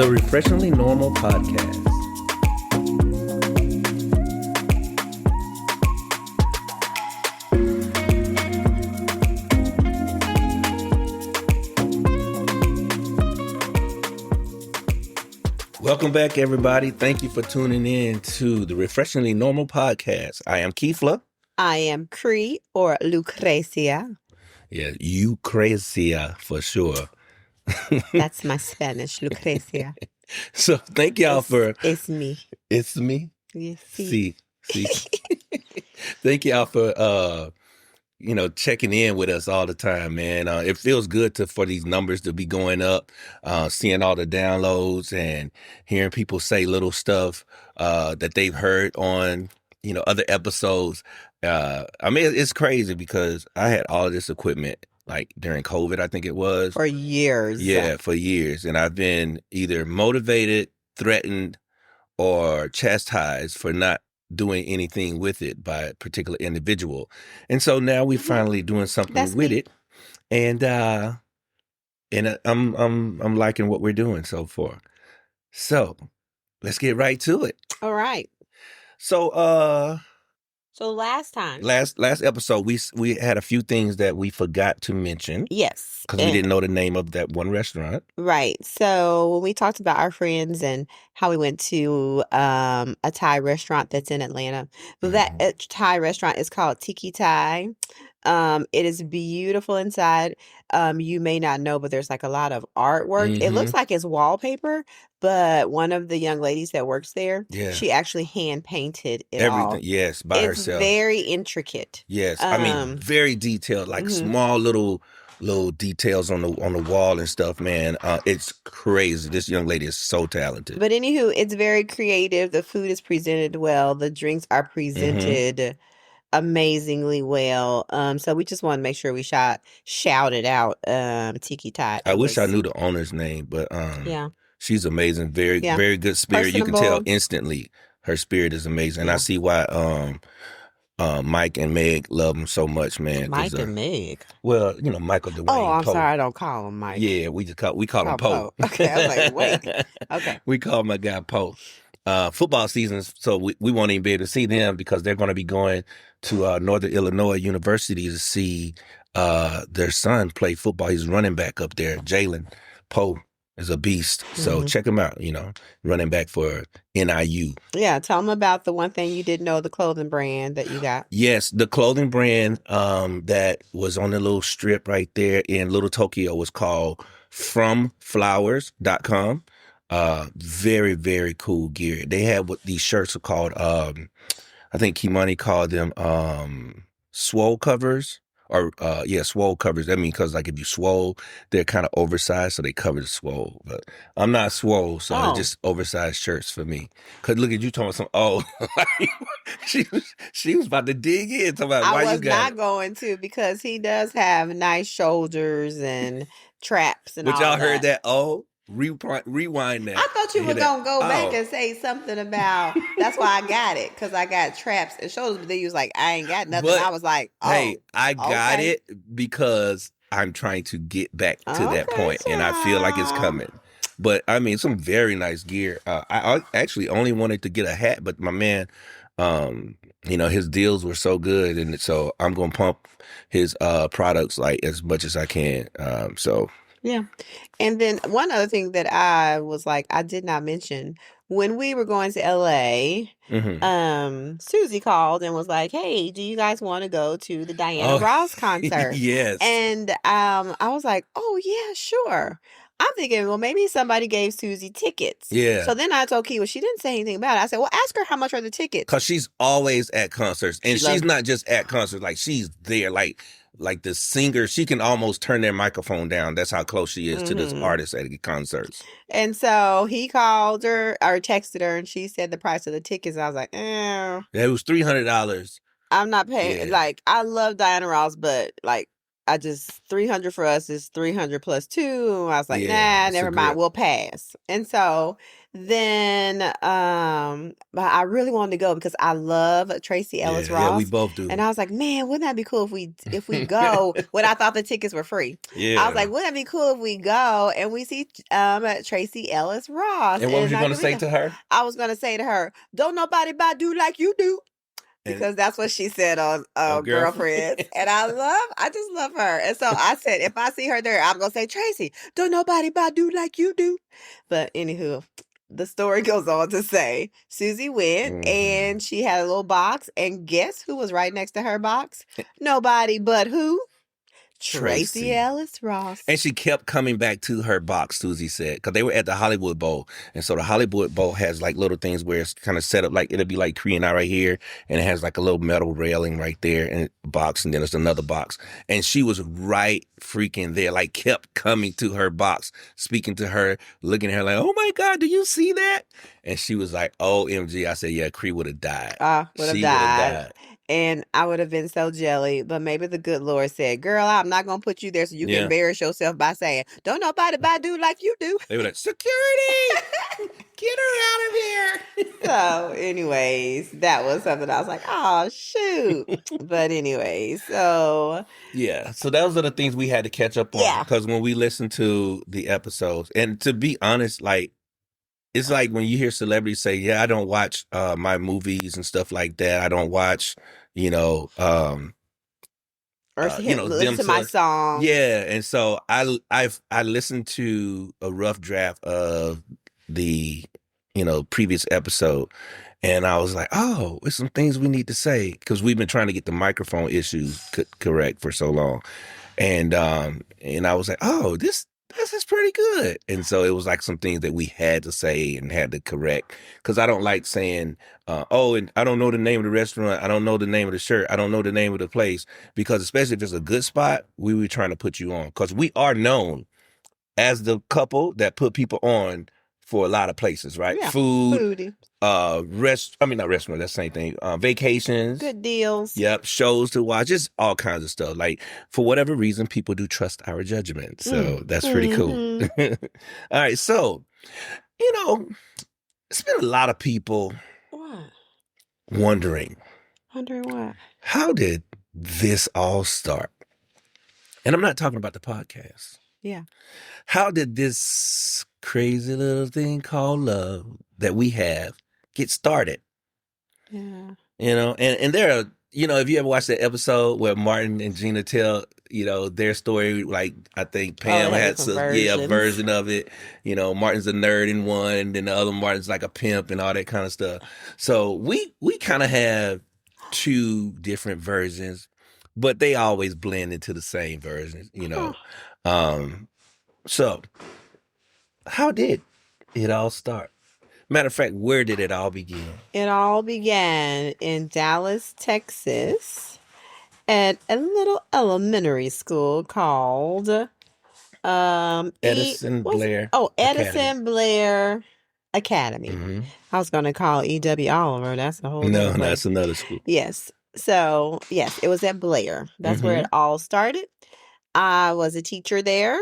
The Refreshingly Normal Podcast. Welcome back, everybody. Thank you for tuning in to the Refreshingly Normal Podcast. I am Kefla. I am Cree or Lucrecia. Yeah, Lucrecia for sure. That's my Spanish, Lucrecia. So thank y'all for... It's me. It's me? Yes, See. Thank y'all for, checking in with us all the time, man. It feels good for these numbers to be going up, seeing all the downloads and hearing people say little stuff that they've heard on, other episodes. It's crazy because I had all of this equipment like during COVID, I think it was. For years. Yeah, for years. And I've been either motivated, threatened, or chastised for not doing anything with it by a particular individual. And so now we're finally doing something with it. And I'm liking what we're doing so far. So let's get right to it. All right. So last time. Last episode, we had a few things that we forgot to mention. Yes. Because we didn't know the name of that one restaurant. Right. So when we talked about our friends and how we went to a Thai restaurant that's in Atlanta. That Thai restaurant is called Tiki Thai. It is beautiful inside. You may not know, but there's like a lot of artwork. It looks like it's wallpaper, but one of the young ladies that works there, she actually hand painted it everything. All. Yes, by herself. It's very intricate. Yes, very detailed, like small little details on the wall and stuff, man. It's crazy. This young lady is so talented. But anywho, it's very creative. The food is presented well. The drinks are presented amazingly well. So we just want to make sure we shouted out Tiki Thai. I wish I knew the owner's name, but yeah, she's amazing. Very good spirit. You can tell instantly her spirit is amazing. And I see why Mike and Meg love him so much, man. Mike and Meg. Well, Michael Dwayne. Oh, I'm Poe. sorry, I don't call him Mike. Yeah, we call him Poe. Okay, I was like, wait. Okay. We call my guy Poe. Football season, so we won't even be able to see them because they're going to be going to Northern Illinois University to see their son play football. He's running back up there. Jalen Poe is a beast. So check him out, running back for NIU. Yeah, tell them about the one thing you didn't know, the clothing brand that you got. Yes, the clothing brand that was on the little strip right there in Little Tokyo was called FromFlowers.com. Very, very cool gear. They had what these shirts are called, I think Kimani called them swole covers. Swole covers. That means because like if you swole, they're kind of oversized, so they cover the swole. But I'm not swole, so it's just oversized shirts for me. Because look at you talking about she was about to dig in. Talking about why I you was not going to because he does have nice shoulders and traps and all that. But y'all heard that? Rewind that. I thought you were going to go back and say something about, that's why I got it, because I got traps and shoulders, but then you was like, I ain't got nothing. I was like, hey, I got it because I'm trying to get back to that point, and I feel like it's coming. But, some very nice gear. I actually only wanted to get a hat, but my man, his deals were so good, and so I'm going to pump his products like as much as I can. Yeah. And then one other thing that I was like, I did not mention, when we were going to LA, Susie called and was like, hey, do you guys want to go to the Diana Ross concert? Yes. And I was like, oh, yeah, sure. I'm thinking, well, maybe somebody gave Susie tickets. Yeah. So then I told Kiwa, she didn't say anything about it. I said, well, ask her how much are the tickets. Because she's always at concerts. And she's not just at concerts. Like, she's there. Like the singer, she can almost turn their microphone down. That's how close she is to this artist at concerts. And so he called her or texted her, and she said the price of the tickets. I was like, Yeah, it was $300. I'm not paying. Yeah. Like, I love Diana Ross, but like, I just 300 for us is 300 plus 2. I was like, Yeah, nah, it's a never mind, grip. we'll pass. And so then but I really wanted to go because I love Tracy Ellis Yeah, we Ross. both do. And I was like, man, wouldn't that be cool if we go when I thought the tickets were free? I was Yeah. like, wouldn't that be cool if we go and we see Tracy Ellis Ross And what was and you I gonna could be say there. to her? I was gonna say to her, don't nobody do like you do. And Because that's what she said on girlfriend. Girlfriends. And I just love her. And so I said, if I see her there, I'm going to say, Tracy, don't nobody do like you do. But anywho, the story goes on to say Susie went and she had a little box. And guess who was right next to her box? Nobody but who? Tracy Ellis Ross. And she kept coming back to her box, Susie said, because they were at the Hollywood Bowl. And so the Hollywood Bowl has like little things where it's kind of set up like it'll be like Cree and I right here. And it has like a little metal railing right there and box. And then there's another box. And she was right freaking there, like kept coming to her box, speaking to her, looking at her like, oh my God, do you see that? And she was like, OMG. I said, yeah, Cree would have died. Would have She would have died. died. And I would have been so jelly, but maybe the good Lord said, girl, I'm not going to put you there so you can embarrass yourself by saying, don't nobody do like you do. They were like, security, get her out of here. So anyways, that was something I was like, oh, shoot. But anyways, so. Yeah, so those are the things we had to catch up on. Because when we listened to the episodes, and to be honest, like, it's like when you hear celebrities say, yeah, I don't watch my movies and stuff like that. I don't watch, or listen to my song. Yeah, and so I listened to a rough draft of the, previous episode, and I was like, oh, there's some things we need to say because we've been trying to get the microphone issues correct for so long, and I was like, oh, this is pretty good. And so it was like some things that we had to say and had to correct because I don't like saying, and I don't know the name of the restaurant. I don't know the name of the shirt. I don't know the name of the place because especially if it's a good spot, we were trying to put you on because we are known as the couple that put people on for a lot of places, right? Yeah, food, not restaurant, that's the same thing. Vacations. Good deals. Yep, shows to watch, just all kinds of stuff. Like, for whatever reason, people do trust our judgment. So that's pretty cool. All right, so, it's been a lot of people wondering. Wondering what? How did this all start? And I'm not talking about the podcast. Yeah. How did this crazy little thing called love that we have get started? Yeah. And there are, if you ever watched that episode where Martin and Gina tell, their story, like I think Pam had a version of it. Martin's a nerd in one, then the other Martin's like a pimp and all that kind of stuff. So we kind of have two different versions, but they always blend into the same version, So, how did it all start? Matter of fact, where did it all begin? It all began in Dallas, Texas, at a little elementary school called Edison Blair. Edison Blair Academy. Mm-hmm. I was going to call E.W. Oliver. That's a whole No, that's another school. Yes. So, yes, it was at Blair. That's where it all started. I was a teacher there.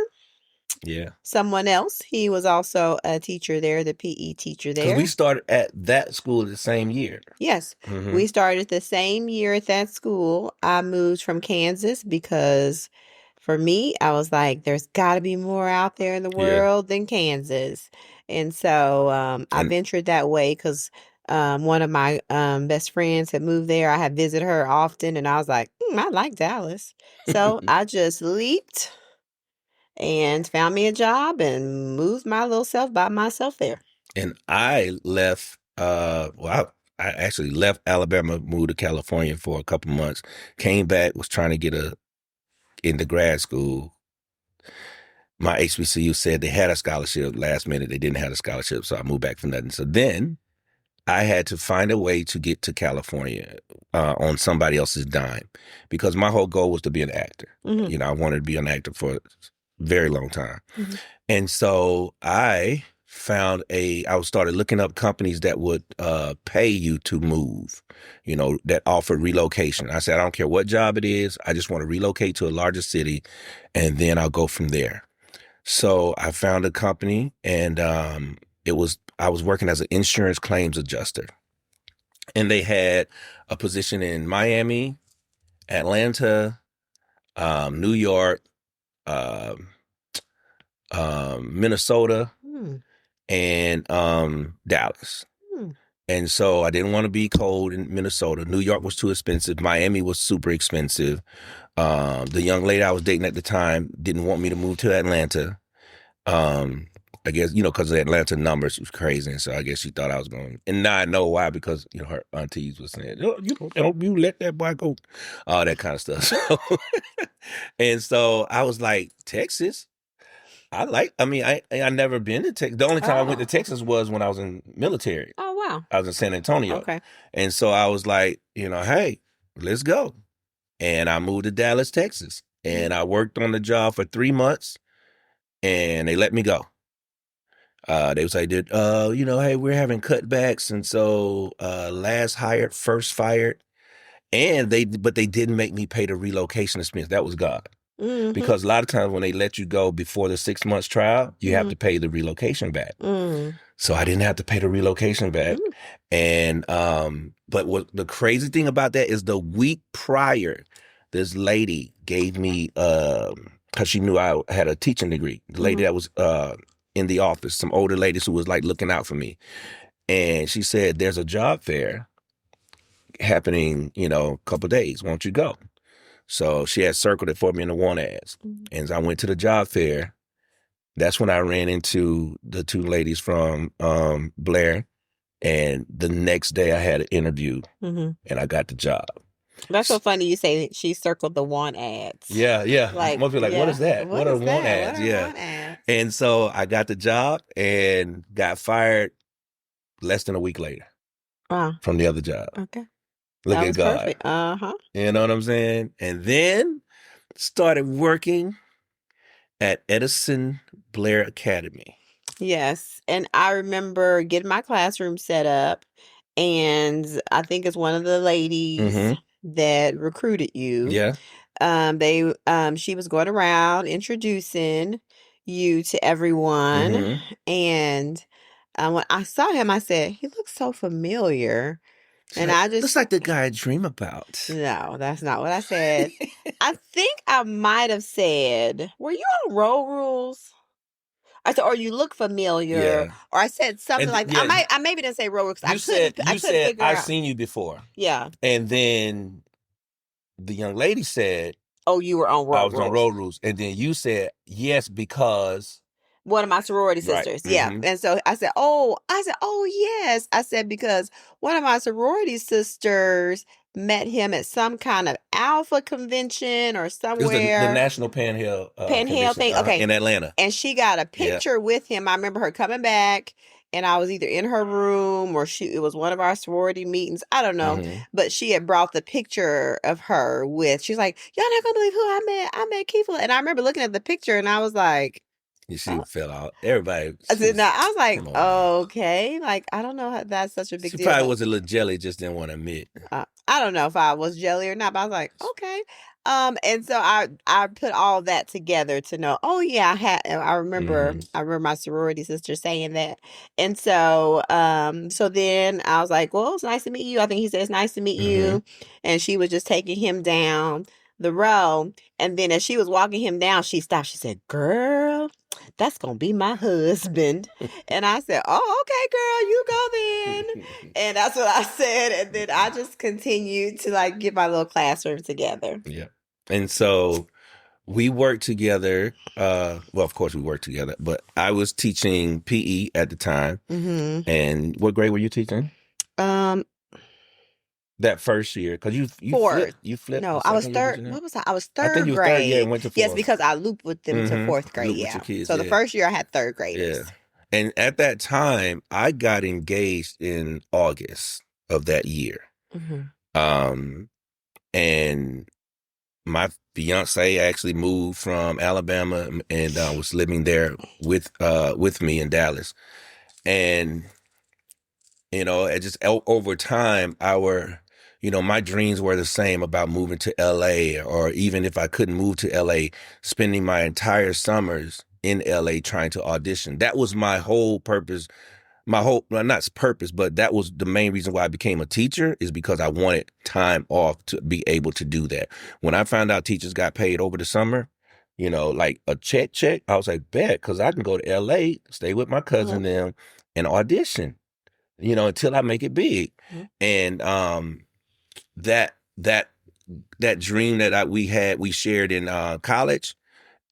Yeah. Someone else, he was also a teacher there, the PE teacher there. We started at that school the same year. Yes. Mm-hmm. We started the same year at that school. I moved from Kansas because for me, I was like, there's got to be more out there in the world than Kansas. And so I ventured that way because one of my best friends had moved there. I had visited her often, and I was like, I like Dallas. So I just leaped and found me a job and moved my little self by myself there. And I left, I actually left Alabama, moved to California for a couple months, came back, was trying to get into grad school. My HBCU said they had a scholarship. Last minute, they didn't have a scholarship, so I moved back from nothing. So then I had to find a way to get to California on somebody else's dime because my whole goal was to be an actor. Mm-hmm. I wanted to be an actor for very long time. Mm-hmm. And so I I started looking up companies that would pay you to move, that offer relocation. I said, I don't care what job it is. I just want to relocate to a larger city, and then I'll go from there. So I found a company, and I was working as an insurance claims adjuster. And they had a position in Miami, Atlanta, New York, um, Minnesota, and Dallas. And so I didn't want to be cold in Minnesota. New York was too expensive. Miami was super expensive. The young lady I was dating at the time didn't want me to move to Atlanta. I guess, because the Atlanta numbers was crazy. And so I guess she thought I was going. And now I know why, because, her aunties were saying, oh, you let that boy go. All that kind of stuff. So, and so I was like, Texas? I never been to Texas. The only time I went to Texas was when I was in military. Oh, wow. I was in San Antonio. Okay. And so I was like, hey, let's go. And I moved to Dallas, Texas. And I worked on the job for 3 months, and they let me go. They was like, hey, we're having cutbacks. And so last hired, first fired. But they didn't make me pay the relocation expense. That was God. Mm-hmm. Because a lot of times when they let you go before the 6 months trial, you have to pay the relocation back. So I didn't have to pay the relocation back. And but what the crazy thing about that is the week prior, this lady gave me because she knew I had a teaching degree. The lady that was in the office, some older ladies who was like looking out for me, and she said, "There's a job fair happening, a couple of days. Won't you go?" So she had circled it for me in the want ads. And as I went to the job fair, that's when I ran into the two ladies from Blair. And the next day I had an interview, and I got the job. That's so funny you say she circled the want ads. Yeah. Like, most people what is that? What are want ads? Want ads? And so I got the job and got fired less than a week later from the other job. Okay. Look at God. Perfect. You know what I'm saying? And then started working at Edison Blair Academy. Yes. And I remember getting my classroom set up, and I think it's one of the ladies that recruited you. Yeah. She was going around introducing you to everyone. And when I saw him, I said, he looks so familiar. And I just looks like the guy I dream about. No, that's not what I said. I think I might have said, "Were you on Road Rules?" I said, "Or you look familiar," or I said something like that. I maybe didn't say Road Rules. I couldn't figure I've out. seen you before. Yeah. And then the young lady said, "Oh, you were on Road Rules." I was on Road Rules, and then you said yes because. One of my sorority sisters. Right. Yeah. And so I said, oh, yes. I said, because one of my sorority sisters met him at some kind of alpha convention or somewhere. It was the National Panhandle thing. Okay. In Atlanta. And she got a picture with him. I remember her coming back, and I was either in her room or it was one of our sorority meetings. I don't know. But she had brought the picture of her she's like, y'all not gonna believe who I met. I met Kefla. And I remember looking at the picture, and I was like, she fell out. Everybody. I was like, okay. Like, I don't know how that's such a big deal. She probably was a little jelly, just didn't want to admit. I don't know if I was jelly or not, but I was like, okay. And so I put all that together to know, oh yeah, I remember my sorority sister saying that. And so so then I was like, well, it's nice to meet you. I think he said it's nice to meet you. And she was just taking him down the row. And then as she was walking him down, she stopped. She said, girl, that's going to be my husband. And I said, oh, okay, girl, you go then. And that's what I said. And then I just continued to like get my little classroom together. Yeah. And so we worked together. Well, of course we worked together, but I was teaching PE at the time. And what grade were you teaching? That first year, because you flipped. No, I was third. What was I? I was third grade. I think you were third, and went to fourth. Yes, because I looped with them to fourth grade. Yeah. Kids, so the first year I had third graders. Yeah. And at that time, I got engaged in August of that year. And my fiance actually moved from Alabama and was living there with me in Dallas. And it just over time, my dreams were the same about moving to LA, or even if I couldn't move to LA, spending my entire summers in LA trying to audition. That was my whole purpose. Well, not purpose, but that was the main reason why I became a teacher, is because I wanted time off to be able to do that. When I found out teachers got paid over the summer, like a check, I was like, bet, because I can go to LA, stay with my cousin them, and audition, until I make it big. Mm-hmm. And that dream that we shared in college,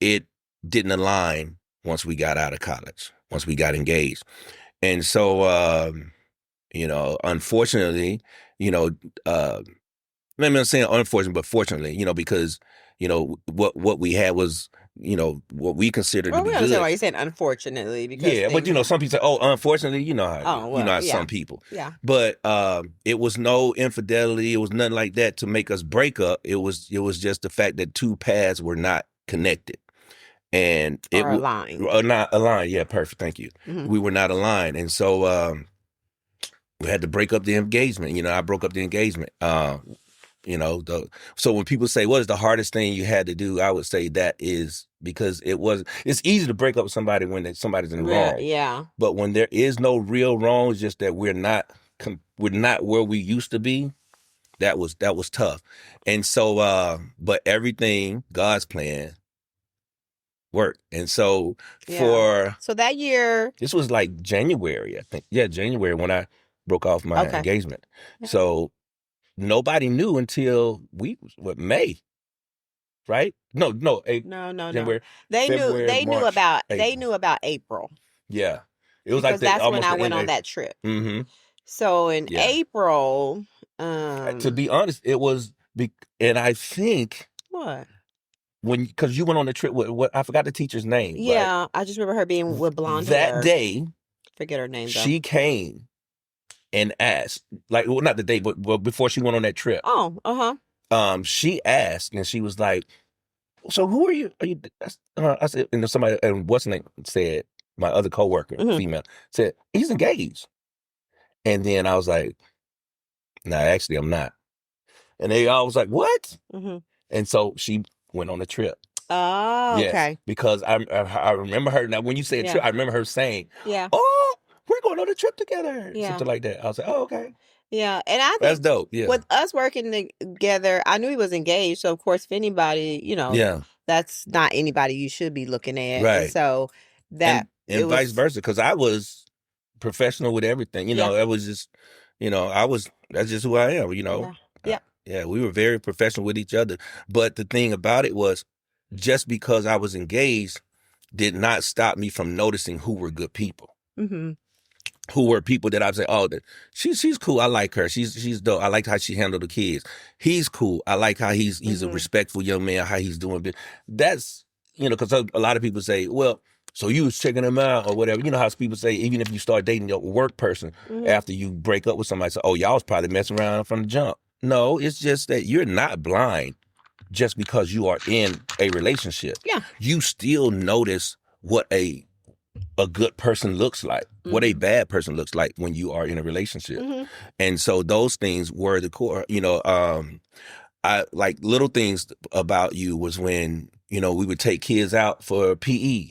it didn't align once we got out of college, once we got engaged. And so, unfortunately, I'm not saying unfortunately, but fortunately, because, what we had was, what we considered to Well, be we understand good. why you're saying unfortunately, because Yeah, but some people say, "Oh, unfortunately," how yeah. some people. Yeah. But it was no infidelity. It was nothing like that to make us break up. It was just the fact that two paths were not connected, and Or aligned. or not aligned. Yeah, perfect. Thank you. Mm-hmm. We were not aligned, and so we had to break up the engagement. I broke up the engagement. So when people say, what is the hardest thing you had to do? I would say that is because it's easy to break up with somebody when somebody's in wrong. Yeah. But when there is no real wrong, it's just that we're not where we used to be. That was tough. And so, but everything, God's plan, worked. And so so that year, this was like January, I think. Yeah, January, when I broke off my engagement. Yeah. So nobody knew until May, right? No, January. They February, knew March, about April. They knew about April. Yeah, it was because like that's when I went on that trip. Mm-hmm. So in April, to be honest, it was, and I think what. Because you went on the trip with what, I forgot the teacher's name. Yeah, right? I just remember her being with blonde hair. That day, forget her name though. She came and asked, not the day, but before she went on that trip. Oh, she asked, and she was like, "So who are you? Are you?" I said, and somebody, and what's her name said, my other coworker, female, said, "He's engaged." And then I was like, "No, actually, I'm not." And they all was like, "What?" Mm-hmm. And so she went on a trip. Oh, yes, okay. Because I remember her. Now, when you say a trip, I remember her saying, "Oh, we're going on a trip together." Something like that. I was like, "Oh, okay." Yeah, and I think that's dope. Yeah, with us working together, I knew he was engaged. So of course, if anybody, that's not anybody you should be looking at. Right. And so that and vice versa, because I was professional with everything. That was just, that's just who I am. Yeah, we were very professional with each other. But the thing about it was, just because I was engaged did not stop me from noticing who were good people. Mm-hmm. Who were people that I'd say, "Oh, she's cool. I like her. She's dope. I like how she handled the kids. He's cool. I like how he's a respectful young man. How he's doing." That's because a lot of people say, "Well, so you was checking him out or whatever." You know how people say, even if you start dating your work person after you break up with somebody, say, "Oh, y'all was probably messing around from the jump." No, it's just that you're not blind just because you are in a relationship. Yeah, you still notice what a good person looks like, what a bad person looks like when you are in a relationship. And so those things were the core. I like little things about you was when, we would take kids out for PE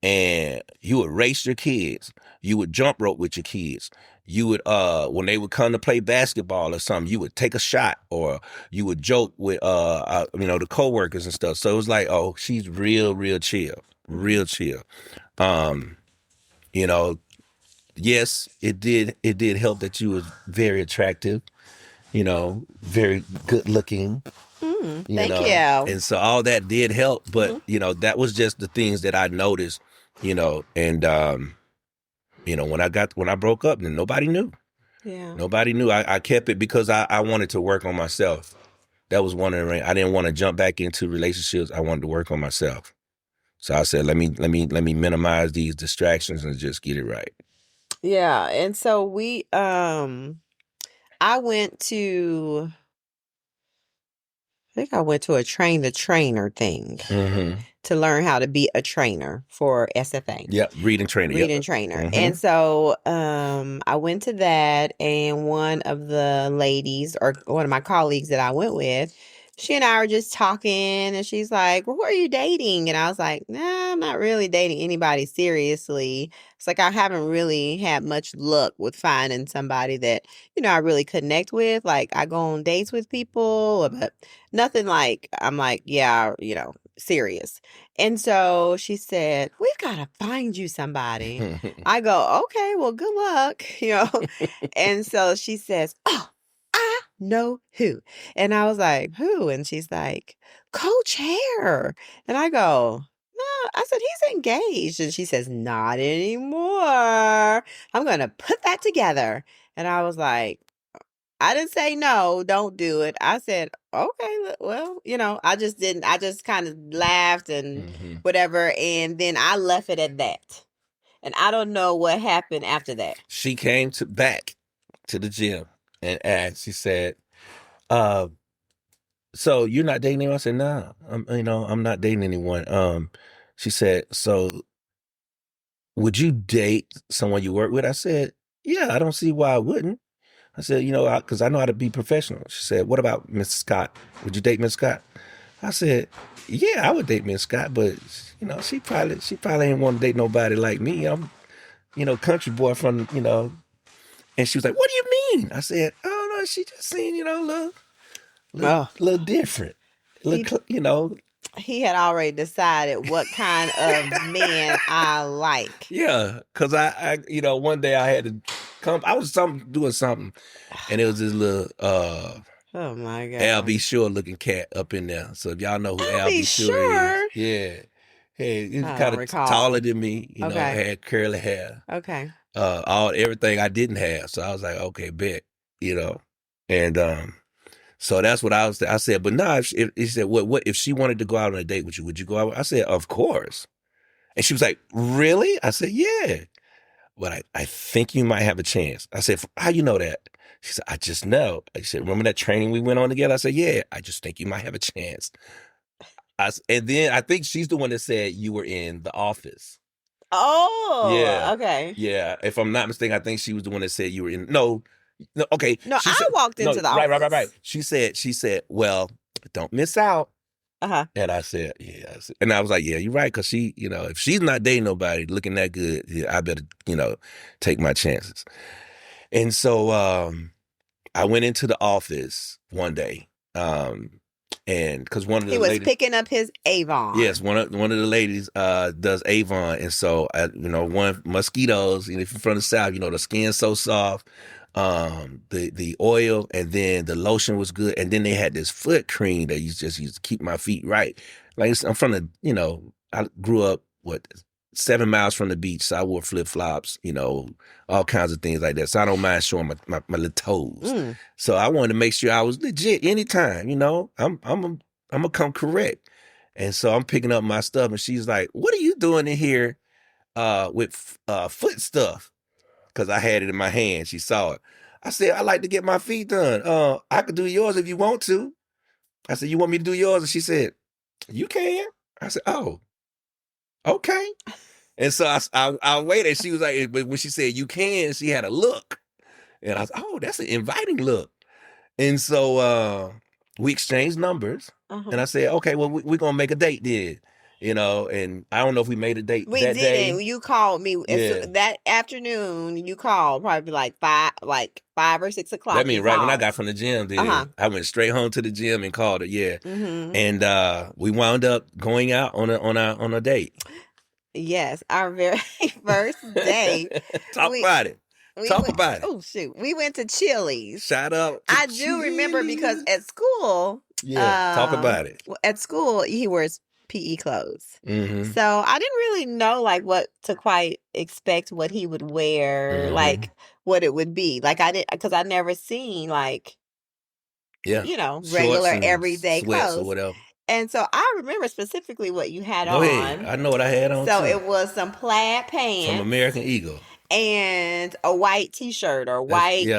and you would race your kids. You would jump rope with your kids. You would, when they would come to play basketball or something, you would take a shot, or you would joke with, the coworkers and stuff. So it was like, oh, she's real chill, real chill. Yes, it did help that you was very attractive, very good looking. Thank you. And so all that did help, but that was just the things that I noticed, and when I broke up, then nobody knew. Yeah. Nobody knew. I kept it because I wanted to work on myself. That was one of the, I didn't want to jump back into relationships. I wanted to work on myself. So I said, let me minimize these distractions and just get it right. Yeah. And so I went to, think I went to a train the trainer thing Mm-hmm. to learn how to be a trainer for SFA. Yep. Reading trainer. Yep. Reading trainer. Mm-hmm. And so I went to that, and one of the ladies, or one of my colleagues that I went with, she and I were just talking, and she's like, well, who are you dating? And I was like, nah, I'm not really dating anybody seriously. It's like I haven't really had much luck with finding somebody that, I really connect with. Like, I go on dates with people, but nothing like, I'm like, yeah, serious. And so she said, we've got to find you somebody. I go, okay, well, good luck, And so she says, oh, I know who. And I was like, who? And she's like, Coach Hare. And I go, no, I said, he's engaged. And she says, not anymore. I'm going to put that together. And I was like, I didn't say no, don't do it. I said, okay, well, I just didn't. I just kind of laughed and whatever. And then I left it at that. And I don't know what happened after that. She came back to the gym and asked, she said, so you're not dating anyone? I said, no, I'm not dating anyone. She said, so would you date someone you work with? I said, yeah, I don't see why I wouldn't. I said, because I know how to be professional. She said, what about Miss Scott? Would you date Miss Scott? I said, yeah, I would date Miss Scott, but she probably ain't want to date nobody like me. I'm, country boy from, and she was like, what do you mean? I said, I don't know. She just seemed, little different. He had already decided what kind of man I like. Yeah, because I one day I had to come. I was doing something, and it was this little oh my God, Al B. Shore looking cat up in there. So if y'all know who Al B. Shore is, yeah, hey, he was kind of taller than me. Had curly hair. Okay. Everything I didn't have. So I was like, okay, bet. And so that's what I said, but nah. He said, what if she wanted to go out on a date with you? Would you go out? I said, of course. And she was like, really? I said, yeah. But I think you might have a chance. I said, how you know that? She said, I just know. I said, remember that training we went on together? I said, yeah, I just think you might have a chance. And then I think she's the one that said you were in The Office. Oh, yeah. Okay. Yeah, if I'm not mistaken, I think she was the one that said you were in. No, okay. No, I walked into The Office. Right. She said, well, don't miss out. Uh-huh. And I said, yeah. And I was like, yeah, you're right. Because she, if she's not dating nobody looking that good, yeah, I better, take my chances. And so I went into The Office one day. And because one of the ladies, picking up his Avon. Yes, one of the ladies does Avon. And so, one, mosquitoes, if you're from the South, the skin's so soft. The oil, and then the lotion was good, and then they had this foot cream that used to keep my feet right. Like I'm from the, I grew up 7 miles from the beach, so I wore flip flops, all kinds of things like that. So I don't mind showing my little toes. So I wanted to make sure I was legit anytime. I'm gonna come correct. And so I'm picking up my stuff, and she's like, "What are you doing in here with foot stuff?" Because I had it in my hand. She saw it. I said, I like to get my feet done. I could do yours if you want to. I said, you want me to do yours? And she said, you can. I said, oh, okay. And so I waited. She was like, but when she said you can, she had a look. And I was, oh, that's an inviting look. And so we exchanged numbers. And I said, okay, well, we're going to make a date then. And I don't know if we made a date we that didn't. day. You called me that afternoon. You called probably like 5 or 6 o'clock. That means right when I got from the gym, then I went straight home to the gym and called her. Yeah, and we wound up going out on a date. Yes, our very first date. Talk about it. Oh shoot, we went to Chili's. Shout out! I do remember because at school. Yeah, talk about it. At school, he wears PE clothes. So I didn't really know what to quite expect what he would wear, what it would be. I didn't, because I never seen regular everyday clothes or whatever. And so I remember specifically what you had Go on. ahead. I know what I had on. So too. It was some plaid pants from American Eagle. And a white T-shirt or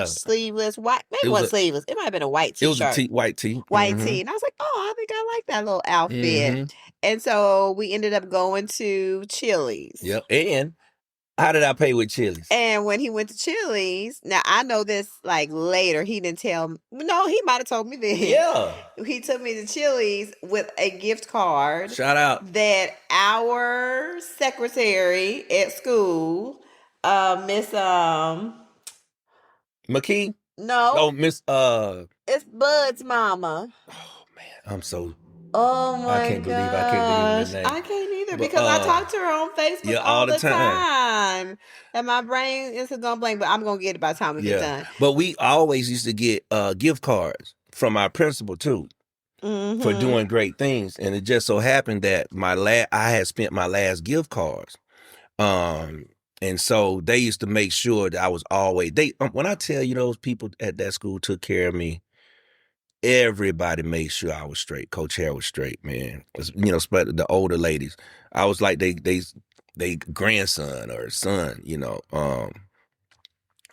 sleeveless, maybe it wasn't sleeveless. It might have been a white T-shirt. It was a white tee. White tee. And I was like, oh, like that little outfit. Mm-hmm. And so we ended up going to Chili's. Yep. And how did I pay with Chili's? And when he went to Chili's, now I know this like later. He didn't tell me. No, he might have told me then. Yeah. He took me to Chili's with a gift card. Shout out. That our secretary at school, Miss McKee? No. Oh, Miss It's Bud's mama. Oh man, I'm so Oh my I can't believe I can't think of the name. I can't either But, because I talk to her on Facebook all the time. And my brain is gonna blank, but I'm gonna get it by the time we get done. But we always used to get gift cards from our principal too. For doing great things. And it just so happened that I had spent my last gift cards. And so they used to make sure that I was always when I tell you those people at that school took care of me, everybody made sure I was straight. Coach Hare was straight, man. You know, especially the older ladies. I was like they grandson or son, you know.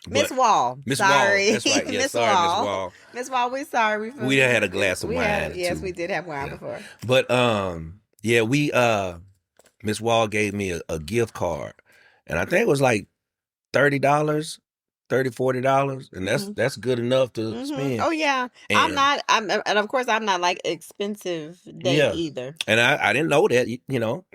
Miss Wall. Miss sorry. Wall. That's right. Yeah, Miss sorry, Wall. Miss Wall. Miss Wall, we're sorry. We had a glass of wine. Yes, too. we did have wine before. But yeah, we Miss Wall gave me a gift card. And I think it was like $30, $40, and that's good enough to spend. Oh yeah. And and of course I'm not like expensive date either. And I didn't know that, you know.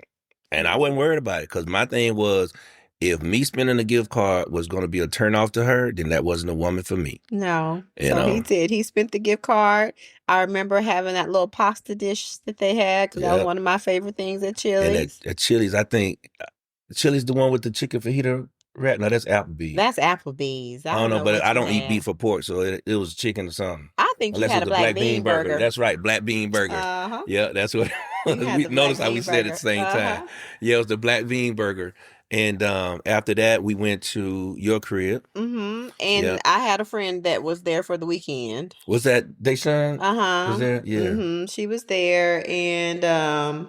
And I wasn't worried about it because my thing was if me spending a gift card was going to be a turnoff to her, then that wasn't a woman for me. No. You so know? he did. He spent the gift card. I remember having that little pasta dish that they had because that was one of my favorite things at Chili's. And at Chili's, I think Chili's the one with the chicken fajita wrap. No, that's Applebee's. That's Applebee's. I don't know, but I don't eat beef or pork, so it was chicken or something. I think you had a black bean burger. That's right, black bean burger. Yeah, that's what we noticed how we said it at the same time. Yeah, it was the black bean burger. And after that, we went to your crib. And I had a friend that was there for the weekend. Was that Deshaun? Was there? Yeah. She was there. And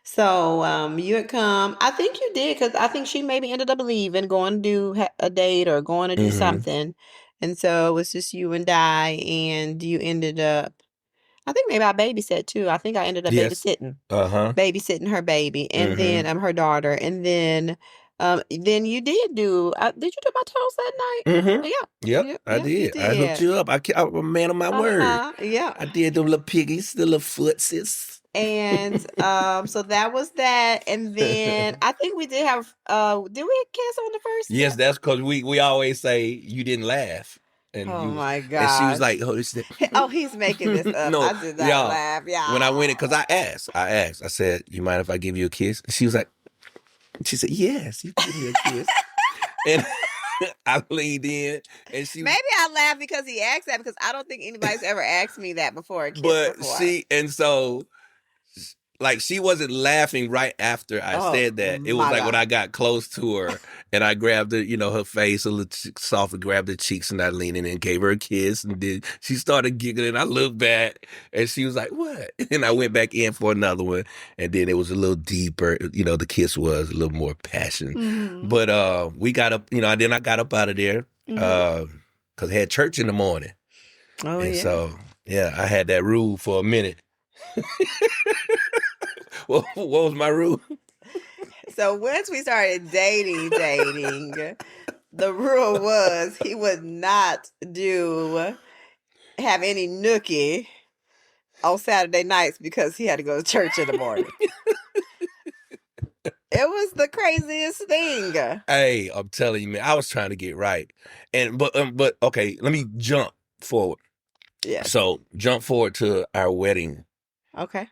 so you had come. I think you did because I think she maybe ended up leaving, going to do a date or going to do something. And so it was just you and I. And you ended up, I think maybe I babysat too. I think I ended up babysitting. Babysitting her baby. And then her daughter. And then you did do my toes that night? Yep, I did. I hooked you up. I'm a man of my word. Yeah. I did them little piggies, the little footsies. And so that was that. And then I think we did have did we kiss on the first? Yes, that's because we always say you didn't laugh. And my God. And she was like, oh, he's making this up. No, I did not laugh. Yeah. When I went in, because I asked, I said, you mind if I give you a kiss? And she was like, she said, yes, you can give me a kiss. And I leaned in and she maybe I laughed because he asked that because I don't think anybody's ever asked me that before. But so like she wasn't laughing right after I said that. It was like when I got close to her and I grabbed her, you know, her face a little soft and grabbed her cheeks and I leaned in and gave her a kiss and then she started giggling. I looked back and she was like, what? And I went back in for another one and then it was a little deeper. You know, the kiss was a little more passion. But we got up, you know, then I got up out of there because I had church in the morning. Oh, and so, yeah, I had that rule for a minute. What was my rule? So once we started dating, the rule was he would not have any nookie on Saturday nights because he had to go to church in the morning. It was the craziest thing. Hey, I'm telling you, man, I was trying to get right. But okay, let me jump forward. Yeah. So jump forward to our wedding. Okay.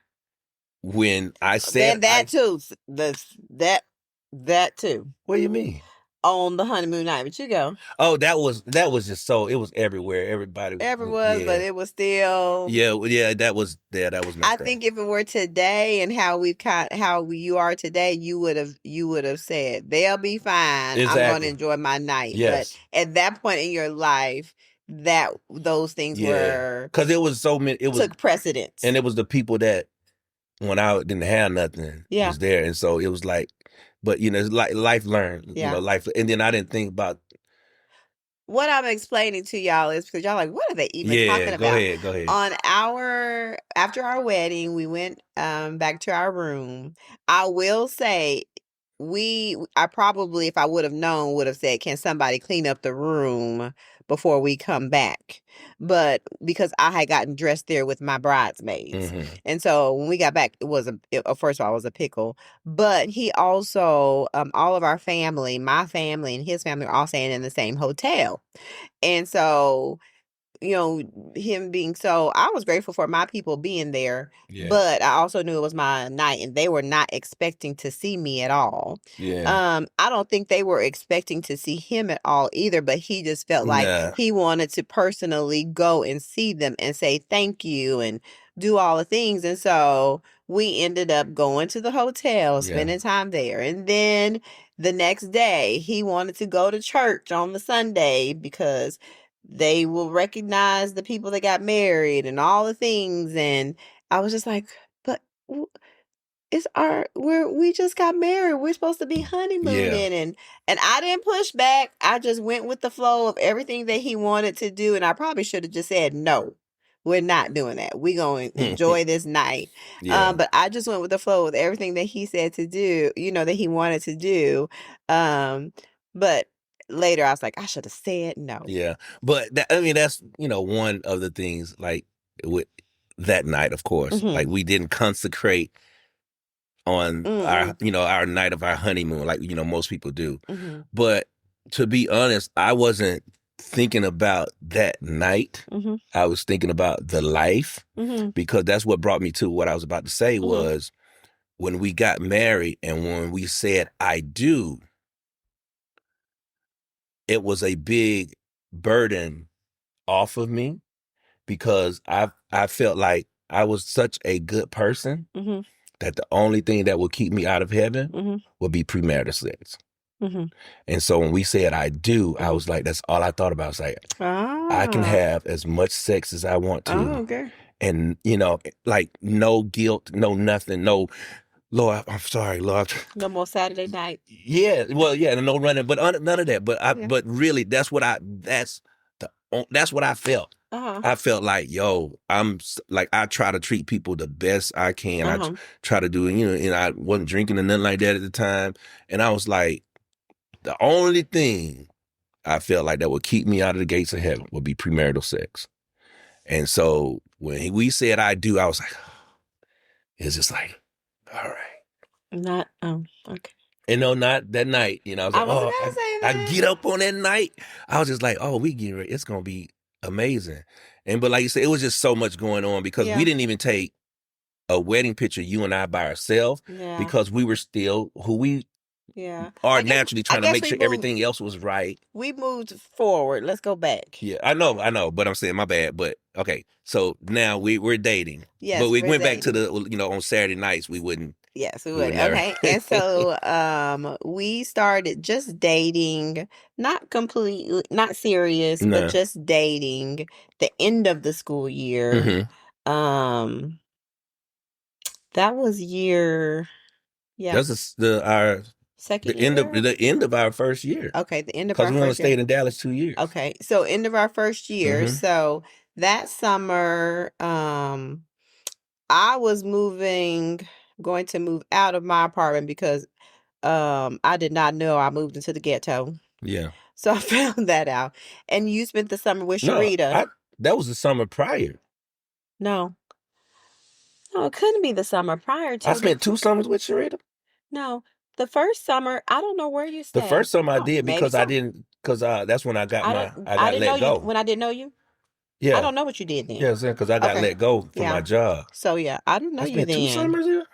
When I said that too. That too. What do you mean? On the honeymoon night, but you go. Oh, that was just so it was everywhere. Everybody was, but it was still that was I think if it were today and how you are today, you would have said they'll be fine. Exactly. I'm going to enjoy my night. Yes. But at that point in your life, that those things were because it was so many. It was took precedence, and it was the people that when I didn't have nothing was there, and so it was like. But, you know, it's like life learned, you know, life. And then I didn't think about what I'm explaining to y'all is because y'all like, what are they even Yeah, talking go about? ahead, go ahead. After our wedding, we went back to our room. I will say I probably, if I would have known, would have said, can somebody clean up the room before we come back? But because I had gotten dressed there with my bridesmaids. hmm And so when we got back, first of all, it was a pickle. But he also, all of our family, my family and his family are all staying in the same hotel. And so, him being so, I was grateful for my people being there, Yeah, but I also knew it was my night and they were not expecting to see me at all. yeah. I don't think they were expecting to see him at all either, but he just felt like Nah, he wanted to personally go and see them and say thank you and do all the things. And so we ended up going to the hotel, yeah, spending time there. And then the next day, he wanted to go to church on the Sunday because they will recognize the people that got married and all the things. And I was just like, but we just got married. We're supposed to be yeah. honeymooning. And I didn't push back. I just went with the flow of everything that he wanted to do. And I probably should have just said, no, we're not doing that. We're going to enjoy this night. Yeah, But I just went with the flow with everything that he said to do, that he wanted to do. But later I was like, I should have said no. yeah. But I mean, that's one of the things like with that night, of course. Mhm. Like we didn't consecrate on our our night of our honeymoon, like most people do. Mhm. But to be honest, I wasn't thinking about that night. Mhm. I was thinking about the life Mhm. because that's what brought me to what I was about to say Mhm. was when we got married and when we said I do, it was a big burden off of me because I felt like I was such a good person Mhm. that the only thing that would keep me out of heaven Mhm. would be premarital sex. Mhm. And so when we said I do, I Mhm. was like, that's all I thought about. I was like, I can Ah. have as much sex as I want Oh, to. okay. And, like no guilt, no nothing, no, Lord, I'm sorry, Lord. No more Saturday night. Yeah, well, yeah, no running, but none of that. But Yeah. but really, that's what I felt. Uh-huh. I felt like, yo, like I try to treat people the best I can. I Uh-huh. try to do, and I wasn't drinking or nothing like that at the time. And I was like, the only thing I felt like that would keep me out of the gates of heaven would be premarital sex. And so when we said I do, I was like, it's just like, all right. Not okay. And no, not that night. I was I like, wasn't oh, gonna say I that. get up on that night. I was just like, oh, we getting ready. It's gonna be amazing. But like you said, it was just so much going on because we Yeah. didn't even take a wedding picture, you and I by ourselves, Yeah. because we were still who we Yeah. are naturally I trying to guess make sure everything else was right. we moved forward. Let's go back. Yeah, I know, but I'm saying my bad. But okay, so now we're dating. Yes, But we we're went back to dating. the on Saturday nights we wouldn't. Yes, we We would. would never. Okay. And so we started just dating, not completely not serious, but No. just dating the end of the school year. Mm-hmm. Um that was yeah, That's our second the year. end of our first year Okay, the end of because our we only first year. stayed in Dallas 2 years. Okay, so end of our first year. Mm-hmm. So that summer, I was going to move out of my apartment because I did not know I moved into the ghetto. Yeah. So I found that out. And you spent the summer with No, Sharita. that was the summer prior. No. No, it couldn't be the summer prior I to spent 2 summers with Sharita. no. The first summer, I don't know where you The stayed. first summer I Oh, did maybe because I so. didn't because that's when I got I I got didn't know let you go. when I didn't know you. I Yeah. don't know what you did then. Yeah, because I got Okay. let go from Yeah. my job. So yeah, I didn't know I you spent 2 then. summers there.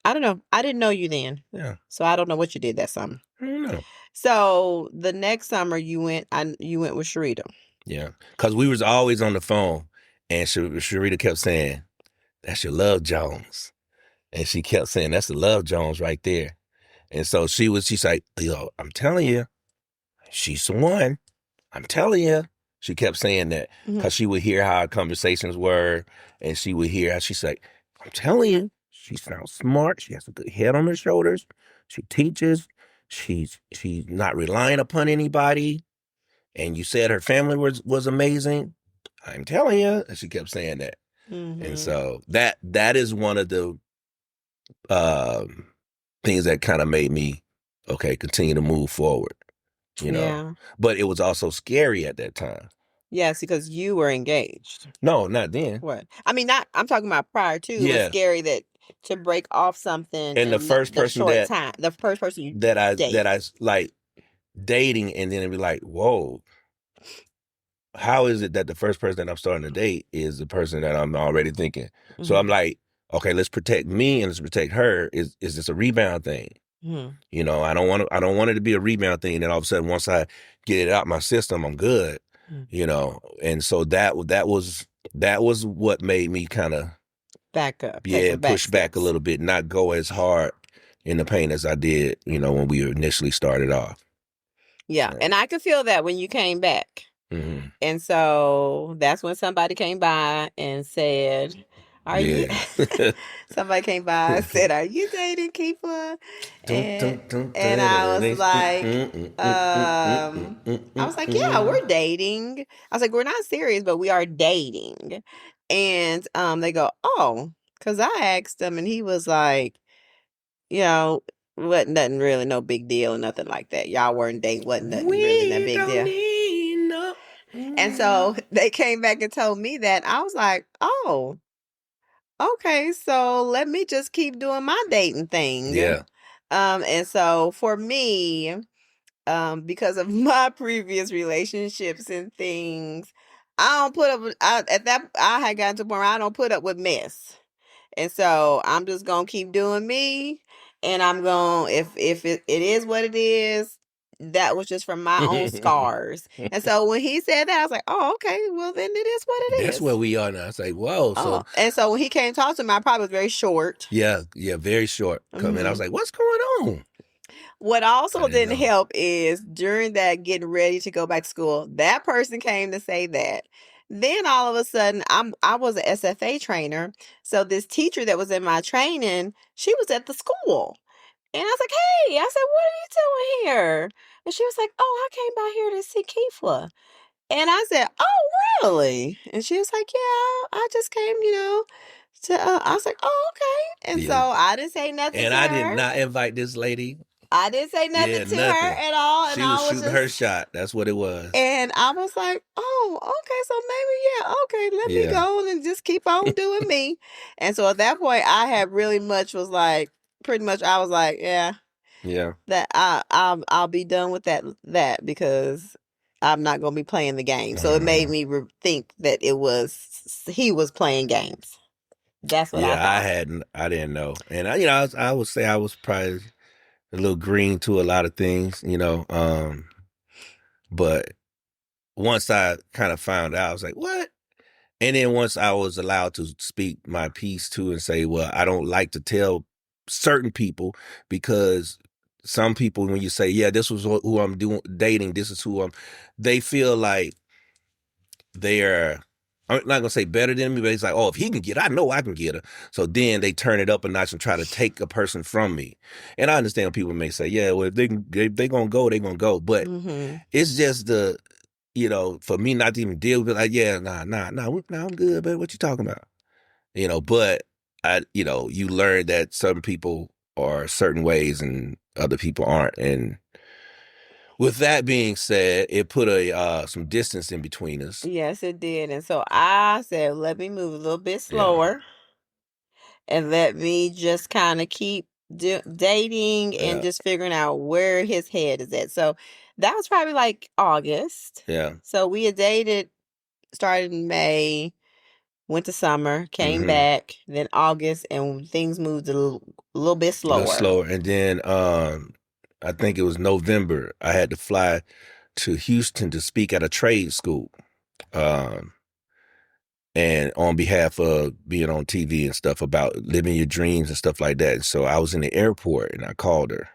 I don't know. I didn't know you then. Yeah. So I don't know what you did that summer. I don't know. So the next summer you went with Sharita. Yeah, because we was always on the phone, and Sharita kept saying, "That's your Love Jones," and she kept saying, "That's the Love Jones right there." And so she's like, "Yo, I'm telling you, she's the one. I'm telling you." She kept saying that Mhm. because she would hear how our conversations were, and she would hear how she's like, "I'm telling you, she sounds smart. She has a good head on her shoulders. She teaches. she's not relying upon anybody. And you said her family was amazing. I'm telling you. And she kept saying that. And so that is one of the things that kind of made me, okay, continue to move forward, you know. Yeah. But it was also scary at that time. Yes, because you were engaged. No, not then. What? I mean, I'm talking about prior to. It was Yeah. scary that to break off something And the in first the person short time. The first person you that I date. like dating, and then it'd be like, whoa, how is it that the first person that I'm starting to date is the person that I'm already thinking? So I'm like, okay, let's protect me and let's protect her. Is this a rebound thing? You know, I don't want it to be a rebound thing. And then all of a sudden, once I get it out my system, I'm good. You know, and so that was what made me kind of back up. Yeah, push back a little bit, not go as hard in the paint as I did, you know, when we initially started off. Yeah, and I could feel that when you came back. And so that's when somebody came by and said, "Are you?" Somebody came by and said, "Are you dating Kefla?" And I was like, "Yeah, we're dating." I was like, "We're not serious, but we are dating." And they go, "Oh," because I asked him, and he was like, "You know, wasn't nothing really no big deal or nothing like that. Y'all weren't dating, wasn't nothing really that big deal." And so they came back and told me that. I was like, "Oh, okay, so let me just keep doing my dating thing." Yeah. And so for me, because of my previous relationships and things, I don't put up with, I had gotten to the point where I don't put up with mess. And so I'm just gonna keep doing me, and I'm gonna if it is what it is. That was just from my own scars. And so when he said that, I was like, "Oh, okay. Well, then it is what it is." That's where we are now. It's like, whoa. So and so when he came to talk to me, I probably was very short. Yeah, very short. Come in. I was like, what's going on? What also didn't help is during that getting ready to go back to school, that person came to say that. Then all of a sudden, I was an SFA trainer. So this teacher that was in my training, she was at the school. And I was like, "Hey," I said, "what are you doing here?" And she was like, "Oh, I came by here to see Kefla." And I said, "Oh, really?" And she was like, "Yeah, I just came, to, I was like, "Oh, okay." And so I didn't say nothing to her. And I did not invite this lady. I didn't say nothing to her at all. She was shooting her shot. That's what it was. And I was like, "Oh, okay, so maybe, okay, let me go on and just keep on doing me." And so at that point, I had really much was like, pretty much, I was like, yeah, that I'll be done with that because I'm not going to be playing the game. So it made me think that he was playing games. That's what I thought. I didn't know. And I would say I was probably a little green to a lot of things, but once I kind of found out, I was like, what? And then once I was allowed to speak my piece too and say, well, I don't like to tell certain people because some people, when you say, yeah, this was who I'm dating, this is they feel like they're, I'm not going to say better than me, but it's like, oh, if he can get her, I know I can get her. So then they turn it up a notch and try to take a person from me. And I understand people may say, yeah, well, if they're going to go, they're going to go. But it's just for me not to even deal with it, like, yeah, nah, I'm good, but what you talking about? But you learn that certain people are certain ways and other people aren't. And with that being said, it put some distance in between us. Yes, it did. And so I said, let me move a little bit slower and let me just kind of keep dating and just figuring out where his head is at. So that was probably like August. Yeah. So we had dated, started in May, went to summer, came back, then August, and things moved a little bit slower. A little slower. And then I think it was November, I had to fly to Houston to speak at a trade school. And on behalf of being on TV and stuff about living your dreams and stuff like that. So I was in the airport and I called her.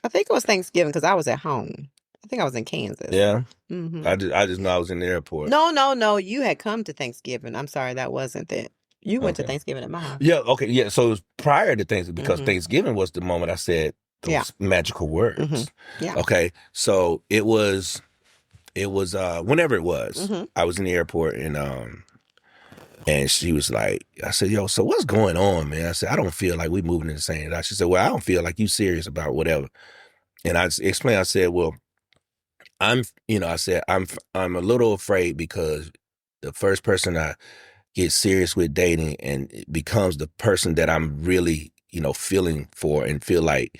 I think it was Thanksgiving because I was at home. I think I was in Kansas. Yeah. I just know I was in the airport. No. You had come to Thanksgiving. I'm sorry, that wasn't it. You went to Thanksgiving at my house. Yeah, okay. Yeah, so it was prior to Thanksgiving because Thanksgiving was the moment I said, those magical words. Yeah. Okay. So it was whenever it was, I was in the airport and she was like, I said, yo, so what's going on, man? I said, I don't feel like we moving in the same direction. She said, well, I don't feel like you serious about whatever. And I explained, I said, well, I said, I'm a little afraid because the first person I get serious with dating and it becomes the person that I'm really, feeling for and feel like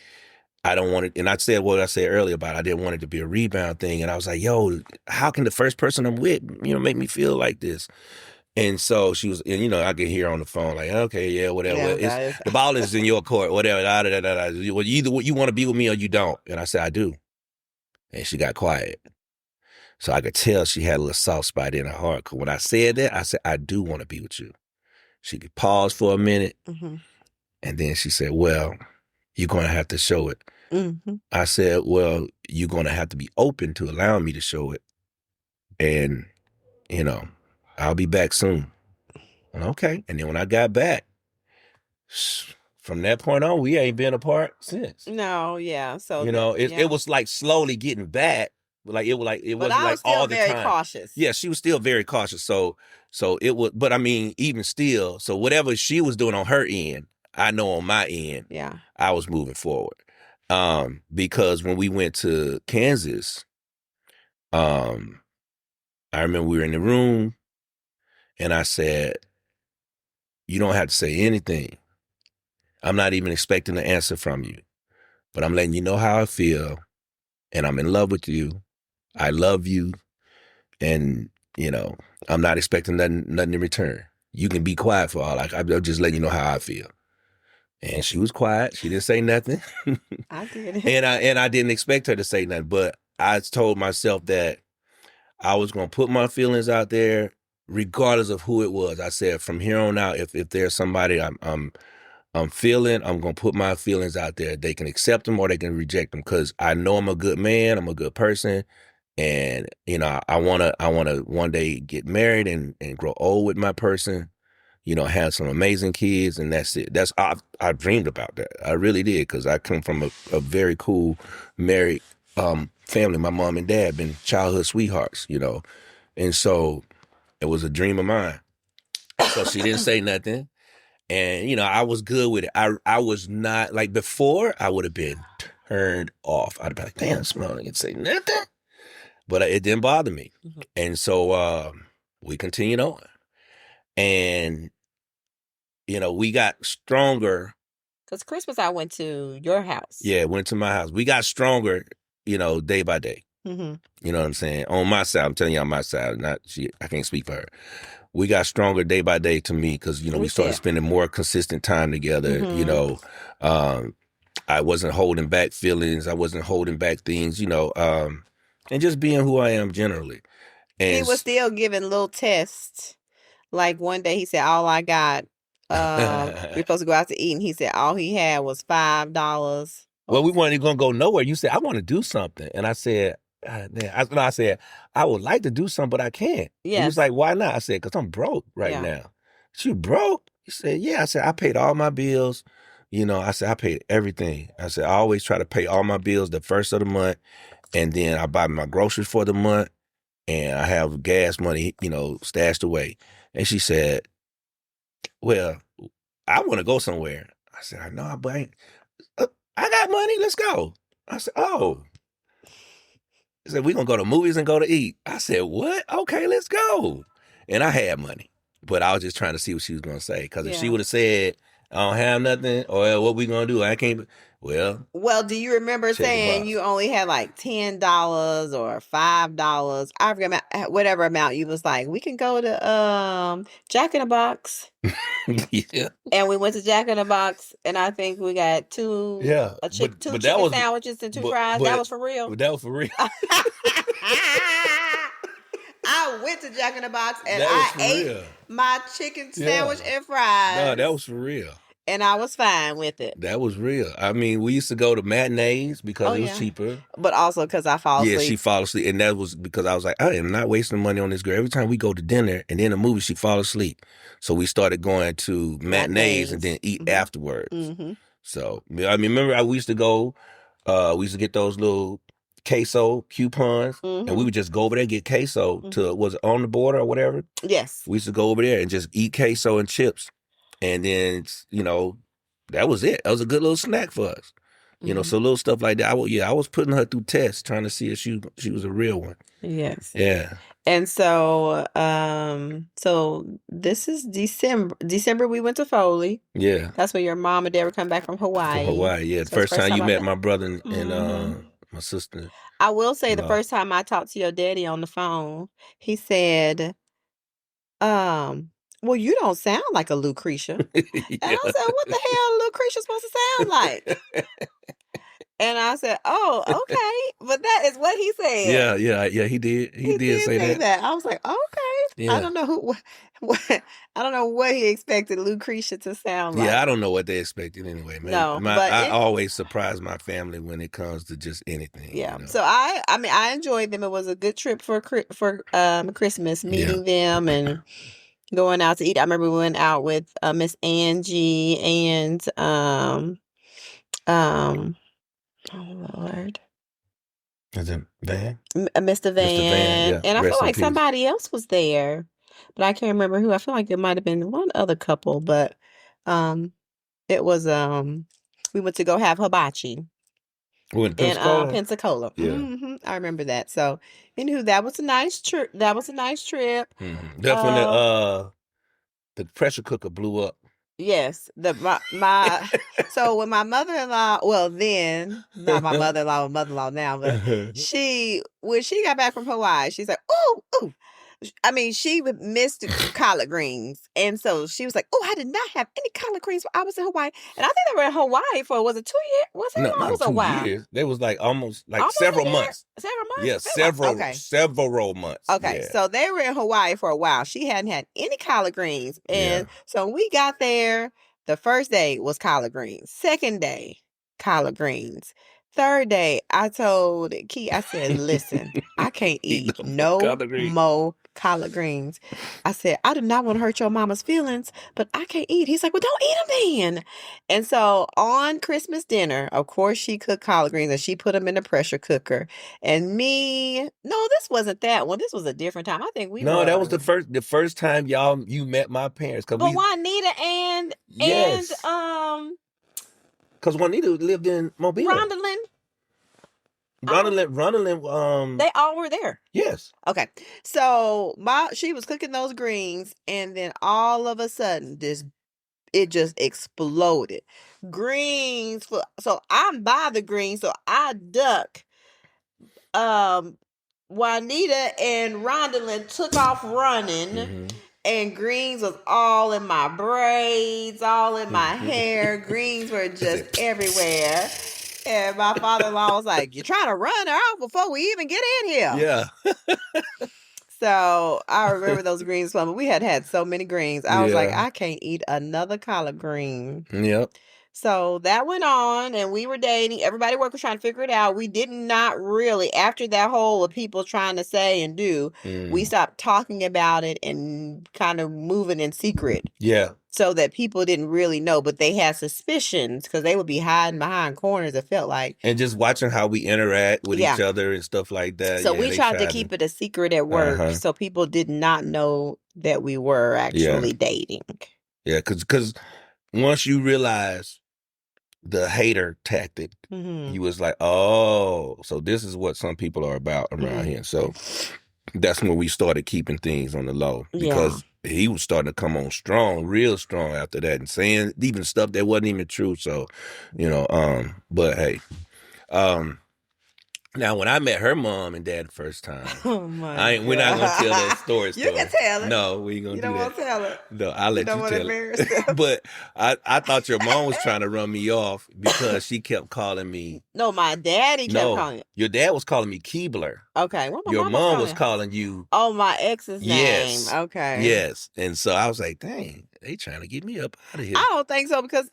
I don't want it. And I said what I said earlier about I didn't want it to be a rebound thing. And I was like, yo, how can the first person I'm with, make me feel like this? And so she was, and I could hear on the phone like, okay, yeah, whatever. Yeah, the ball is in your court, whatever. Well, either you want to be with me or you don't. And I said, I do. And she got quiet. So I could tell she had a little soft spot in her heart. Because when I said that, I said, I do want to be with you. She could pause for a minute. And then she said, well, you're going to have to show it. I said, well, you're going to have to be open to allowing me to show it. And, I'll be back soon. Okay. And then when I got back, from that point on, we ain't been apart since. No, yeah. So it was like slowly getting back. It wasn't like all the time. Very cautious. Yeah, she was still very cautious. So it was, but I mean, even still, so whatever she was doing on her end, I know on my end, I was moving forward. Because when we went to Kansas, I remember we were in the room and I said, you don't have to say anything. I'm not even expecting an answer from you, but I'm letting you know how I feel and I'm in love with you. I love you. And, I'm not expecting nothing in return. You can be quiet for all. I'm just letting you know how I feel. And she was quiet. She didn't say nothing. I did. And I didn't expect her to say nothing, but I told myself that I was going to put my feelings out there regardless of who it was. I said from here on out, if there's somebody I'm feeling, I'm going to put my feelings out there. They can accept them or they can reject them because I know I'm a good man. I'm a good person. And, I want to one day get married and grow old with my person, have some amazing kids. And that's it. I dreamed about that. I really did because I come from a very cool married family. My mom and dad been childhood sweethearts, and so it was a dream of mine. So she didn't say nothing. And, I was good with it. I was not, like before, I would have been turned off. I'd be like, damn, smell, I didn't say nothing. But it didn't bother me. And so we continued on. And, we got stronger. Because Christmas, I went to your house. Yeah, went to my house. We got stronger, day by day. You know what I'm saying? On my side, I'm telling you on my side, I can't speak for her. We got stronger day by day to me because, we started spending more consistent time together. I wasn't holding back feelings. I wasn't holding back things, and just being who I am generally. And he was still giving little tests. Like one day he said, all I got, we're supposed to go out to eat. And he said, all he had was $5. Well, we weren't going to go nowhere. You said, I want to do something. And I said, I said, I would like to do something, but I can't. He was like, why not? I said, because I'm broke right now. You broke? He said, yeah. I said, I paid all my bills. I said, I paid everything. I said, I always try to pay all my bills the first of the month. And then I buy my groceries for the month. And I have gas money, stashed away. And she said, well, I want to go somewhere. I said, I know, but I got money. Let's go. I said, oh. He said, we're going to go to movies and go to eat. I said, what? Okay, let's go. And I had money. But I was just trying to see what she was going to say. Because if she would have said, I don't have nothing, or what we going to do? I can't. Well, do you remember saying you only had like $10 or $5? I forget whatever amount you was like, we can go to Jack in the Box. Yeah. And we went to Jack in the Box, and I think we got two chicken sandwiches and two fries. That was for real. But that was for real. I went to Jack in the Box and I ate my chicken sandwich and fries. No, that was for real. And I was fine with it. That was real. I mean, we used to go to matinees because it was cheaper. But also because I fall asleep. Yeah, she fall asleep. And that was because I was like, I am not wasting money on this girl. Every time we go to dinner and then a movie, she fall asleep. So we started going to matinees and then eat afterwards. So, I mean, remember we used to go We used to get those little queso coupons, and we Mm-hmm. would just go over there and get queso Mm-hmm. to, was it on the border or whatever? Yes. We used to go over there and just eat queso and chips. And then, that was it. That was a good little snack for us. Mm-hmm. So little stuff like that. I was putting her through tests, trying to see if she was a real one. Yes. Yeah. And so, so this is December. December we went to Foley. Yeah. That's when your mom and dad were coming back from Hawaii. From Hawaii, yeah. The So it's first time you I met my brother and Mhm. my sister. I will say the No. first time I talked to your daddy on the phone, he said, well, you don't sound like a Lucretia. And I said, what the hell Lucretia supposed to sound like? And I said, oh, okay. But that is what he said. Yeah, he did. He did say that. I was like, okay. Yeah. I don't know I don't know what he expected Lucretia to sound like. Yeah, I don't know what they expected anyway, man. No, but I always surprise my family when it comes to just anything. Yeah. So I mean, I enjoyed them. It was a good trip for Christmas, meeting them and going out to eat. I remember we went out with Miss Angie and oh Lord. Is it Van? Mr. Van. Yeah. And I feel like somebody else was there. But I can't remember who. I feel like it might have been one other couple, but it was we went to go have hibachi. In Pensacola? In Pensacola. Yeah. Mm-hmm. I remember that. So anywho, that was a nice trip. Mm-hmm. That's when the pressure cooker blew up. Yes. My so when my mother-in-law, well then, not my mother-in-law, my mother-in-law now, but when she got back from Hawaii, she's like, ooh. I mean, she missed collard greens. And so she was like, oh, I did not have any collard greens when I was in Hawaii. And I think they were in Hawaii for, was it 2 years? Was it No, not 2 years. They was like almost several months. Several months? Yeah, several months. Okay, yeah. So they were in Hawaii for a while. She hadn't had any collard greens. And so when we got there, the first day was collard greens. Second day, collard greens. Third day, I told Key, I said, listen, I can't eat no more collard greens. I said, I do not want to hurt your mama's feelings, but I can't eat. He's like, well, don't eat them then. And so on Christmas dinner, of course, she cooked collard greens and she put them in the pressure cooker. And no, this wasn't that one. This was a different time. I think that was the first time you met my parents. But Juanita and because Juanita lived in Mobile. Rondalyn, they all were there. Yes. Okay. So she was cooking those greens, and then all of a sudden, it just exploded. Greens. So I'm by the greens, so I duck. Juanita and Rondalyn took off running. Mm-hmm. And greens was all in my braids, all in my hair. Greens were just everywhere. And my father-in-law was like, you're trying to run her out before we even get in here. Yeah. So I remember those greens. We had so many greens. I was like, I can't eat another collard green. Yep. So that went on, and we were dating. Everybody was trying to figure it out. We did not really, after that whole of people trying to say and do, we stopped talking about it and kind of moving in secret. Yeah. So that people didn't really know, but they had suspicions because they would be hiding behind corners, it felt like. And just watching how we interact with each other and stuff like that. So we tried to keep it a secret at work, so people did not know that we were actually dating. Yeah, because once you realize the hater tactic, you was like, oh, so this is what some people are about around here. So that's when we started keeping things on the low, because he was starting to come on strong, real strong after that, and saying even stuff that wasn't even true. So, but hey, now when I met her mom and dad the first time, we're not gonna tell that story. You can tell it. No, we ain't gonna do that. You don't want to tell it. No, I'll let you tell it. But I thought your mom was trying to run me off because she kept calling me. No, my daddy kept calling you. Your dad was calling me Keebler. Okay. Your mom was calling you. Oh, my ex's name. Okay. Yes. And so I was like, dang, they trying to get me up out of here. I don't think so, because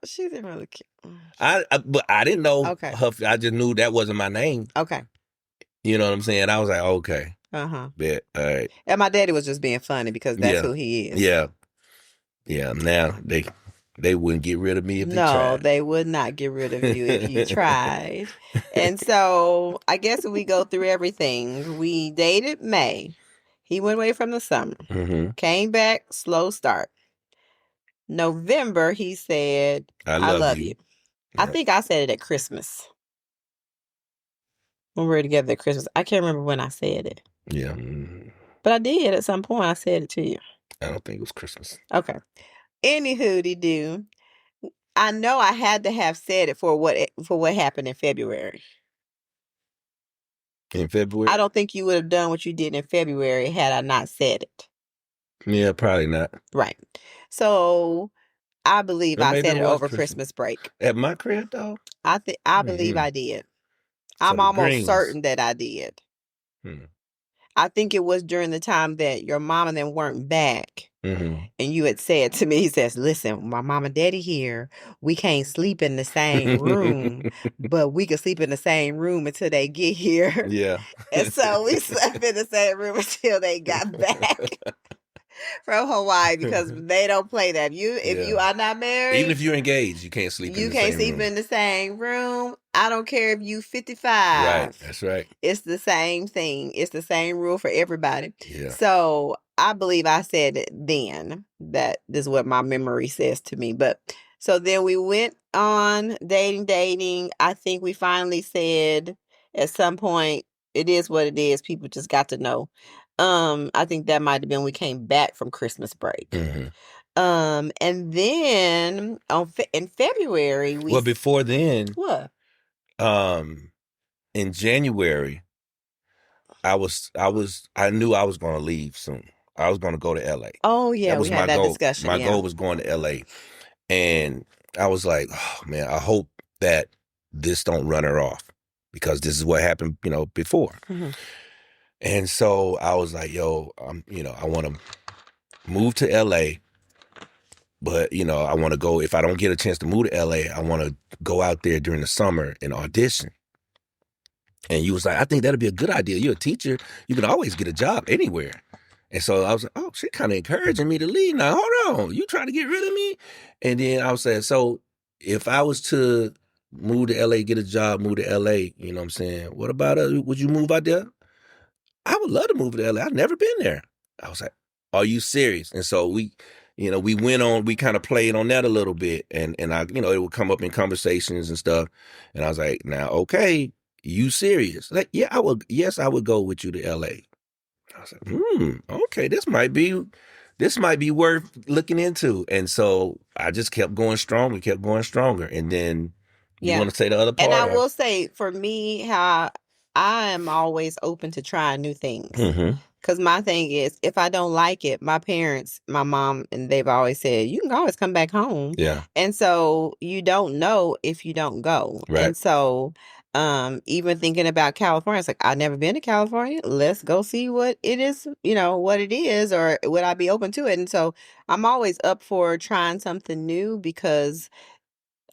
she didn't really care. But I didn't know. Okay. I just knew that wasn't my name. Okay. You know what I'm saying? I was like, okay. Bet. All right. And my daddy was just being funny because that's who he is. Yeah. Yeah. Now They wouldn't get rid of me if they No, tried. they would not get rid of you if you tried. And so I guess we go through everything. We dated May. He went away from the summer. Hmm. Came back, slow start. November, he said, I I love love you. you. I Yep. think I said it at Christmas. When we were together at Christmas. I can't remember when I said it. Yeah. Mhm. But I did at some point. I said it to you. I don't think it was Christmas. Okay. Anywho, I know I had to have said it for what happened in February. In February? I don't think you would have done what you did in February had I not said it. Yeah, probably not. Right. So I believe Or I maybe said it it was over Christmas. Christmas break. At my crib, though? I believe Hmm. I did. So I'm the almost greens. certain that I did. Hmm. I think it was during the time that your mom and them weren't back. Hmm. And you had said to me, he says, listen, my mom and daddy here, we can't sleep in the same room, but we can sleep in the same room until they get here. Yeah. And so we slept in the same room until they got back from Hawaii because they don't play that. If you Yeah. are not Even married, if you're engaged, you can't sleep in you the can't same sleep room. in the same room. I don't care if you Right. 55. That's right. It's the same thing. It's the same rule for everybody. Yeah. So I believe I said it then. That is what my memory says to me. But so then we went on dating. I think we finally said at some point, it is what it is. People just got to know. I think that might have been we came back from Christmas break. Hmm. And then in February Well, before then, what? in January, I knew I was going to leave soon. I was going to go to LA. Oh That yeah, we was had my that goal. discussion. My Yeah. goal was going to LA. And I was like, oh man, I hope that this don't run her off because this is what happened, before. Mhm. And so I was like, yo, I want to move to LA, but I want to go. If I don't get a chance to move to LA, I want to go out there during the summer and audition. And you was like, I think that'd be a good idea. You're a teacher. You can always get a job anywhere. And so I was like, oh, she kind of encouraging me to leave. Now, hold on. You trying to get rid of me? And then I was saying, so if I was to move to LA, get a job, move to LA, you know what I'm saying? What about, would you move out there? I would love to move to LA. I've never been there. I was like, are you serious? And so we kind of played on that a little bit. And I, it would come up in conversations and stuff. And I was like, now, okay, you serious? Like, yeah, yes, I would go with you to LA. I was like, okay, this might be worth looking into. And so I just kept going strong. We kept going stronger. And then you Yeah. want to say the other And I part? will say, for me, how I am always open to trying new things. Mm-hmm. Because my thing is, if I don't like it, my parents, my mom, and they've always said, you can always come back home. Yeah. And so you don't know if you don't go. Right. And so even thinking about California, it's like, I've never been to California. Let's go see what it is, what it is, or would I be open to it? And so I'm always up for trying something new because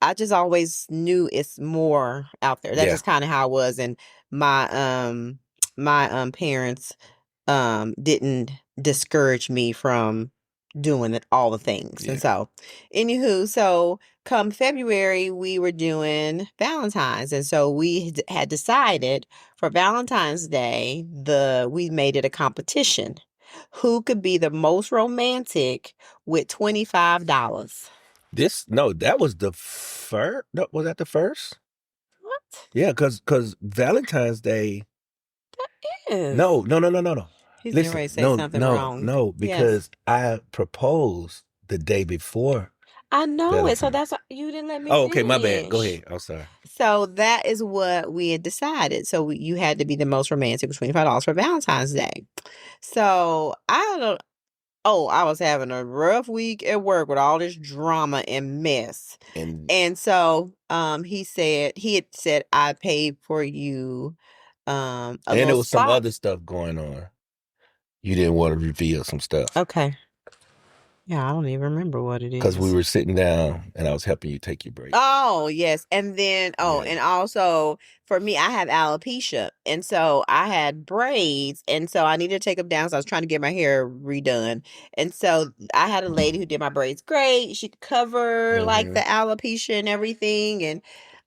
I just always knew it's more out there. That's Yeah. just kind of how I was. And my parents didn't discourage me from doing all the things. Yeah. And so so come February we were doing Valentine's, and so we had decided for Valentine's Day we made it a competition. Who could be the most romantic with $25? That was the first. No, was that the first? What? Yeah, because Valentine's Day. Is No. he's getting Listen, ready to say something wrong. no, because I proposed the day before. I know it. So Valentine's. that's you didn't let me Oh, okay, my bad. Go finish. ahead. I'm sorry. So that is what we had decided. So you had to be the most romantic with $25 for Valentine's Day. So I don't. Oh, I was having a rough week at work with all this drama and mess. And so he had said I paid for you a And little there was some spot. other stuff going on. You didn't want to reveal some stuff. Okay. Yeah, I don't even remember what it because we is. were sitting down and I was helping you take your break. Oh, yes. And then, Yeah. and also for me, I have alopecia. And so I had braids. And so I needed to take them down. So I was trying to get my hair redone. And so I had a lady who did my braids great. She could cover like Hmm. the alopecia and everything. And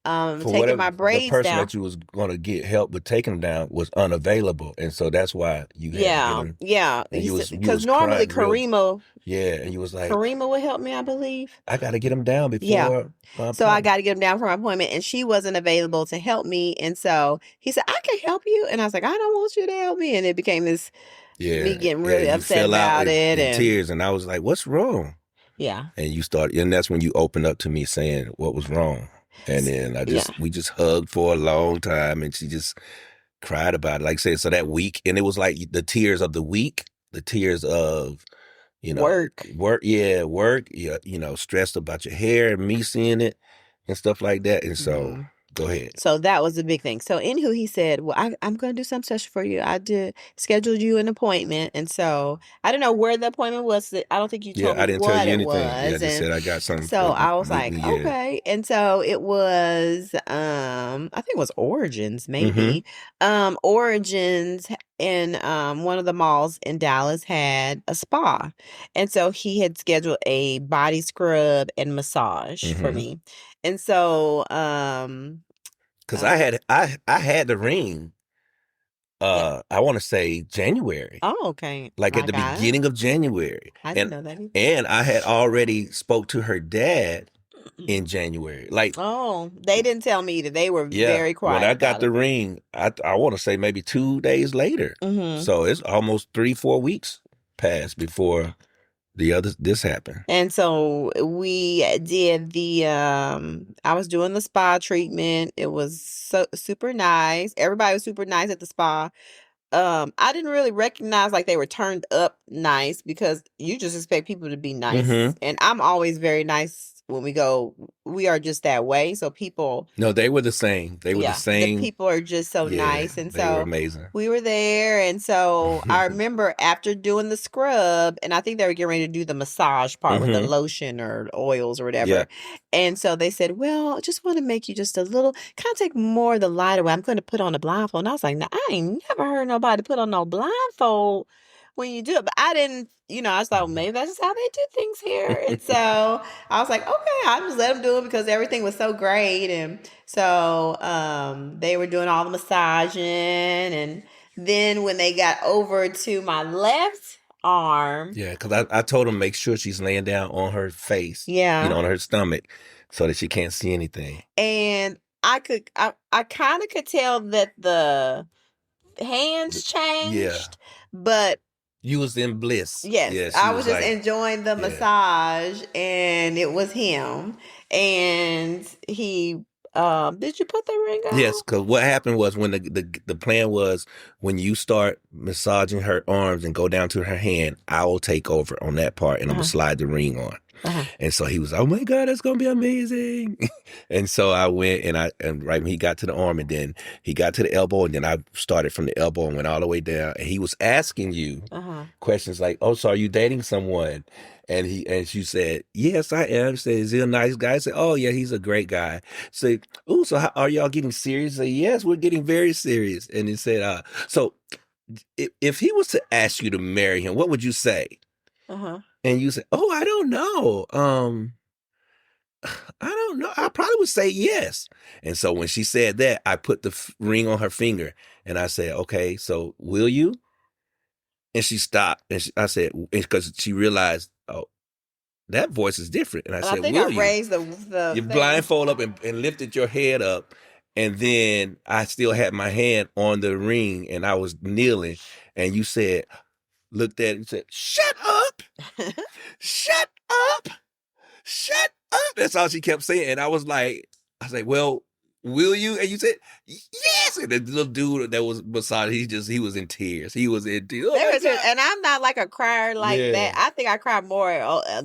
For taking whatever my the braids person down. that you was going to get help with taking them down was unavailable, and so that's why you had to get Yeah. them. Yeah. And He said, you because was normally crying real, Karima, yeah, and you was like, Karima would help me, I believe. I got to get them down Yeah. before my So I appointment. got to get him down for my appointment, and she wasn't available to help me. And so he said, I can help you. And I was like, I don't want you to help me. And it became this me Yeah, getting yeah, really you upset fell out about it. in And tears, and I was like, what's wrong? yeah. And you started, and that's when you opened up to me saying what was wrong. And then Yeah. we just hugged for a long time, and she just cried about it. Like I said, so that week, and it was like the tears of the week, the tears of, Work. work, yeah, stressed about your hair and me seeing it and stuff like that. And so, Hmm. go ahead. So that was a big thing. So anywho, he said, well, I'm going to do something special for you. I did scheduled you an appointment. And so I don't know where the appointment was. I don't think you Yeah, told me I didn't tell what you it anything. Yeah, I was. just And said I got something so for I was meet like, me. Yeah. okay. And so it was, I think it was Origins, Mm-hmm. maybe. Origins in one of the malls in Dallas had a spa. And so he had scheduled a body scrub and massage for Mm-hmm. me. And so, Because uh, I had the ring. yeah. I want to say January, Oh, okay. like at My the God. beginning of January, I didn't and know that either. I had already spoke to her dad in January. Like, Oh, they didn't tell me either. They were yeah, very when quiet I got about the it. ring, I want to say maybe 2 days later. Hmm. So it's almost 3-4 weeks passed before this happened. And so we did I was doing the spa treatment. It was so super nice. Everybody was super nice at the spa. I didn't really recognize like they were turned up nice because you just expect people to be Mm-hmm. nice. And I'm always very nice when we go. We are just that way. So people, No, they were the same. They were the yeah, the same. people are just so Yeah, nice. And they were so amazing. we were there. And so I remember after doing the scrub, and I think they were getting ready to do the massage part with the Mm-hmm. lotion or oils or Yeah. whatever. And so they said, well, I just want to make you just a little, kind of take more of the light away. I'm going to put on a blindfold. And I was like, nah, I ain't never heard nobody put on no blindfold when you do it. But I didn't, I was like, well, maybe that's just how they do things here. And so I was like, okay, I just let them do it because everything was so great. And so they were doing all the massaging. And then when they got over to my left arm, Yeah, because I told him make sure she's laying down on her face, yeah. on her stomach, so that she can't see anything. And I kind of could tell that the hands Yeah, changed, but you was in bliss. yes, Yeah, she I was was just like, enjoying the yeah. massage, and it was him. And he, did you put the ring Yes, on? because what happened was when the plan was when you start massaging her arms and go down to her hand, I will take over on that part and I'm gonna Uh-huh. slide the ring on. Uh-huh. And so he was, oh my God, that's gonna be amazing. And so I went and right when he got to the arm and then he got to the elbow and then I started from the elbow and went all the way down. And he was asking you Uh-huh. questions like, oh, so are you dating someone? And she said, yes, I am. She said, is he a nice guy? I said, oh yeah, he's a great guy. Say, oh, so are y'all getting serious? I said, yes, we're getting very serious. And he said, so if he was to ask you to marry him, what would you say? Uh-huh. And you say, oh, I don't know. I don't know. I probably would say yes. And so when she said that, I put the ring on her finger and I said, okay, so will you? And she stopped. And I said, because she realized, oh, that voice is different. And I And I said, think I will you? raised the You thing. blindfold up and lifted your head up. And then I still had my hand on the ring and I was kneeling. And you said, looked at it and said, shut up, shut up, shut up. That's all she kept saying. And I was like, well, will you? And you said, yes. And the little dude that was beside, he was in tears. He was in tears. Oh There my was God. and I'm not like a crier like Yeah. that. I think I cry more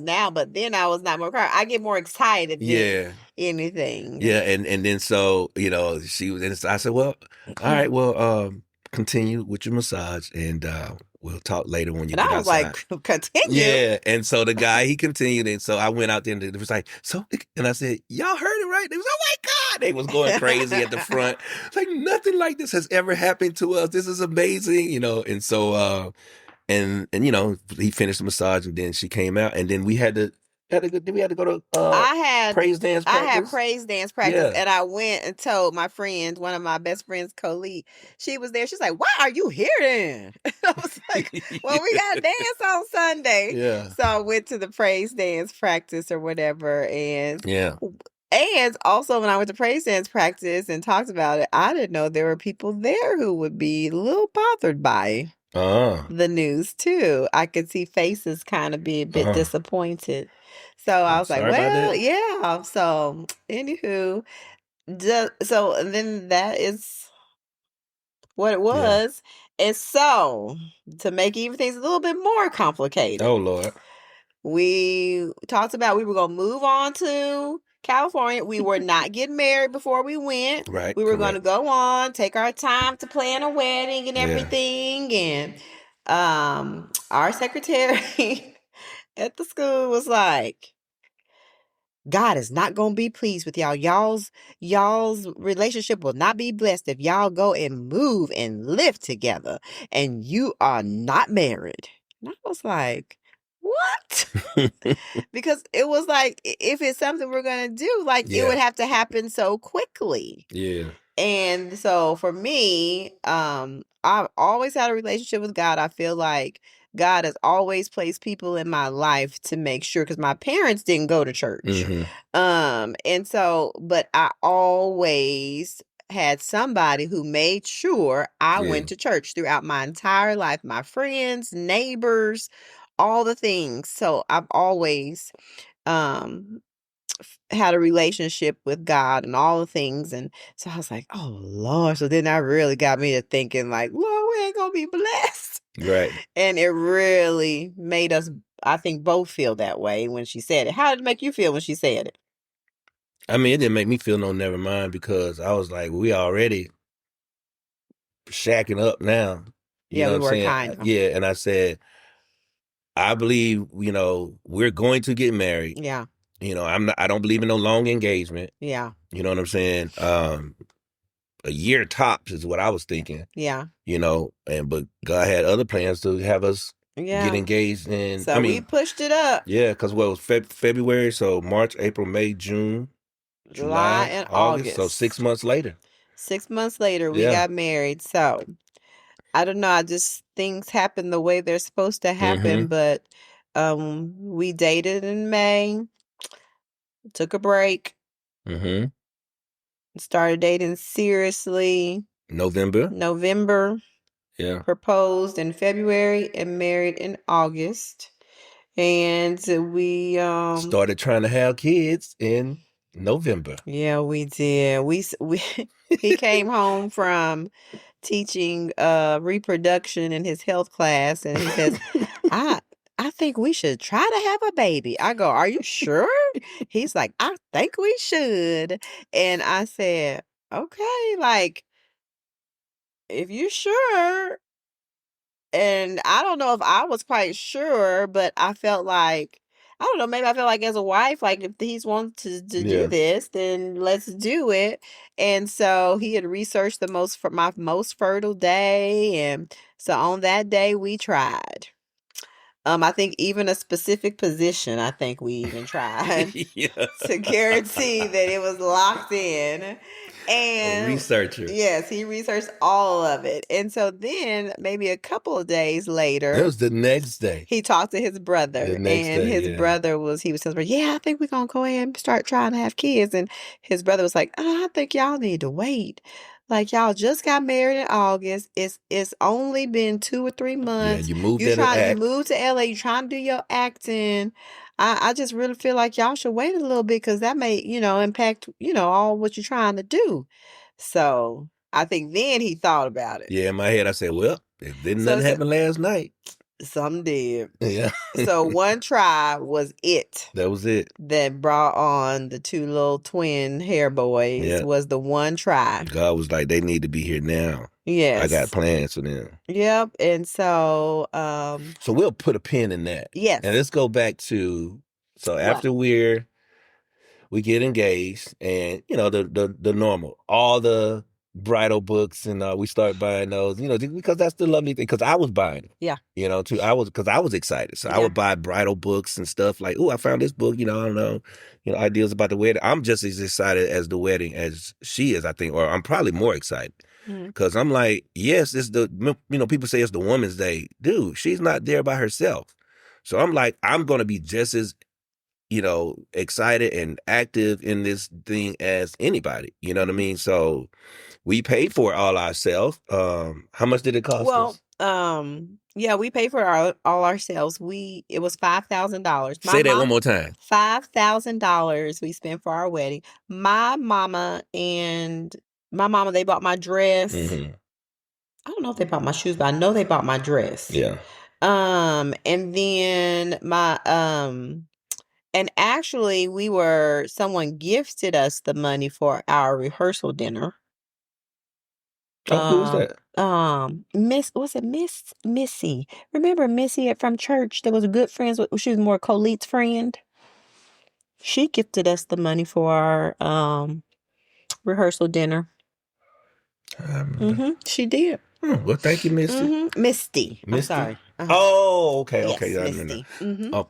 now, but then I was not more crier. I get more excited than Yeah. anything. Yeah. And then so, she was, and I said, well, all right, well, continue with your massage and we'll talk later when you And get I was outside. like, continue. Yeah. And so the guy, he continued. And so I went out there and it was like, so, and I said, y'all heard it right? They was, oh my God. They was going crazy at the front. It's like, nothing like this has ever happened to us. This is amazing, you know? And so, and you know, he finished the massage and then she came out and then we had to go to I had praise dance I had practice. praise dance practice, Yeah. and I went and told my friend, one of my best friends, Colette. She was there. She's like, "Why are you here then?" I was like, "Well, we got to dance on Sunday." Yeah. So I went to the praise dance practice or whatever, Yeah. and also when I went to praise dance practice and talked about it, I didn't know there were people there who would be a little bothered by the news too. I could see faces kind of be a bit disappointed. So I was like, Sorry about well, that. yeah. So anywho, so then that is what it Yeah. was. And so to make even things a little bit more complicated, Oh Lord. we talked about we were gonna move on to California. We were not getting married before we went. Right. We were Correct. going to go on, take our time to plan a wedding and Yeah. everything. And our secretary at the school was like, God is not going to be pleased with y'all. Y'all's relationship will not be blessed if y'all go and move and live together and you are not married. And I was like, what? Because it was like, if it's something we're going to do, like it would Yeah. have to happen so quickly. Yeah. And so for me, I've always had a relationship with God. I feel like God has always placed people in my life to make sure, because my parents didn't go to church. And so, but I always had somebody who made sure I Yeah. went to church throughout my entire life, my friends, neighbors, all the things. So I've always had a relationship with God and all the things. And so I was like, oh Lord. So then that really got me to thinking like, Lord, we ain't gonna be blessed. Right. And it really made us, I think, both feel that way when she said it. How did it make you feel when she said it? I mean, it didn't make me feel no never mind because I was like, we already shacking up now. You Yeah, know we what I'm were saying? kind of. Yeah. And I said, I believe, you know, we're going to get married. Yeah. You know, I don't believe in no long engagement. Yeah. You know what I'm saying? A year tops is what I was thinking. Yeah. You know, but God had other plans to have us get Yeah. engaged in. So we pushed it up. Yeah, because it was February, so March, April, May, June, July and August. So 6 months later. 6 months later, we Yeah. got married. So I don't know. I just things happen the way they're supposed to happen. But we dated in May, took a break, started dating seriously November. Yeah. Proposed in February and married in August. And we started trying to have kids in November. Yeah, we did. He came home from teaching reproduction in his health class, and he says, I think we should try to have a baby. I go, are you sure? He's like, I think we should. And I said, okay, like, if you're sure. And I don't know if I was quite sure, but I felt like, I don't know, maybe I felt like as a wife, like if he's wanted to do this, then let's do it. And so he had researched my most fertile day. And so on that day we tried. I think even a specific position, I think we even tried to guarantee that it was locked in. And a researcher. Yes, he researched all of it. And so then maybe a couple of days later, it was the next day. He talked to his brother. His brother he was telling me, yeah, I think we're gonna go ahead and start trying to have kids. And his brother was like, I think y'all need to wait. Like y'all just got married in August. It's only been 2 or 3 months. Yeah, you moved you moved to LA, you trying to do your acting. I just really feel like y'all should wait a little bit because that may, impact, all what you're trying to do. So I think then he thought about it. Yeah, in my head I said, well, it didn't nothing happen last night. Some did. Yeah. So one try was it. That was it. That brought on the 2 little twin hair boys was the one try. God was like, they need to be here now. I got Yes. plans for them. Yep. And so, So we'll put a pin in that. yes. And let's go back to, so What? after we get engaged, and the normal, all the bridal books, and we start buying those, because that's the lovely thing. Because I was buying them, Yeah. too. Because I was excited, so I Yeah. would buy bridal books and stuff like, oh, I found this book. I don't know, ideas about the wedding. I'm just as excited as the wedding as she is, I think, or I'm probably more excited. Because I'm like, yes, it's people say it's the woman's day. Dude, she's not there by herself. So I'm like, I'm going to be just as excited and active in this thing as anybody. You know what I mean? So we paid for it all ourselves. How much did it cost us? Yeah, we paid for all ourselves. It was $5,000. Say that one more time. $5,000 we spent for our wedding. My mama, they bought my dress. Mm-hmm. I don't know if they bought my shoes, but I know they bought my dress. Yeah. And then and actually someone gifted us the money for our rehearsal dinner. Oh, who's that? Miss Missy? Remember Missy from church that was good friends with? She was more Colette's friend. She gifted us the money for our rehearsal dinner. She did. Well, thank you, Misty. Misty. I'm sorry. Oh, okay, Yes, okay. Misty.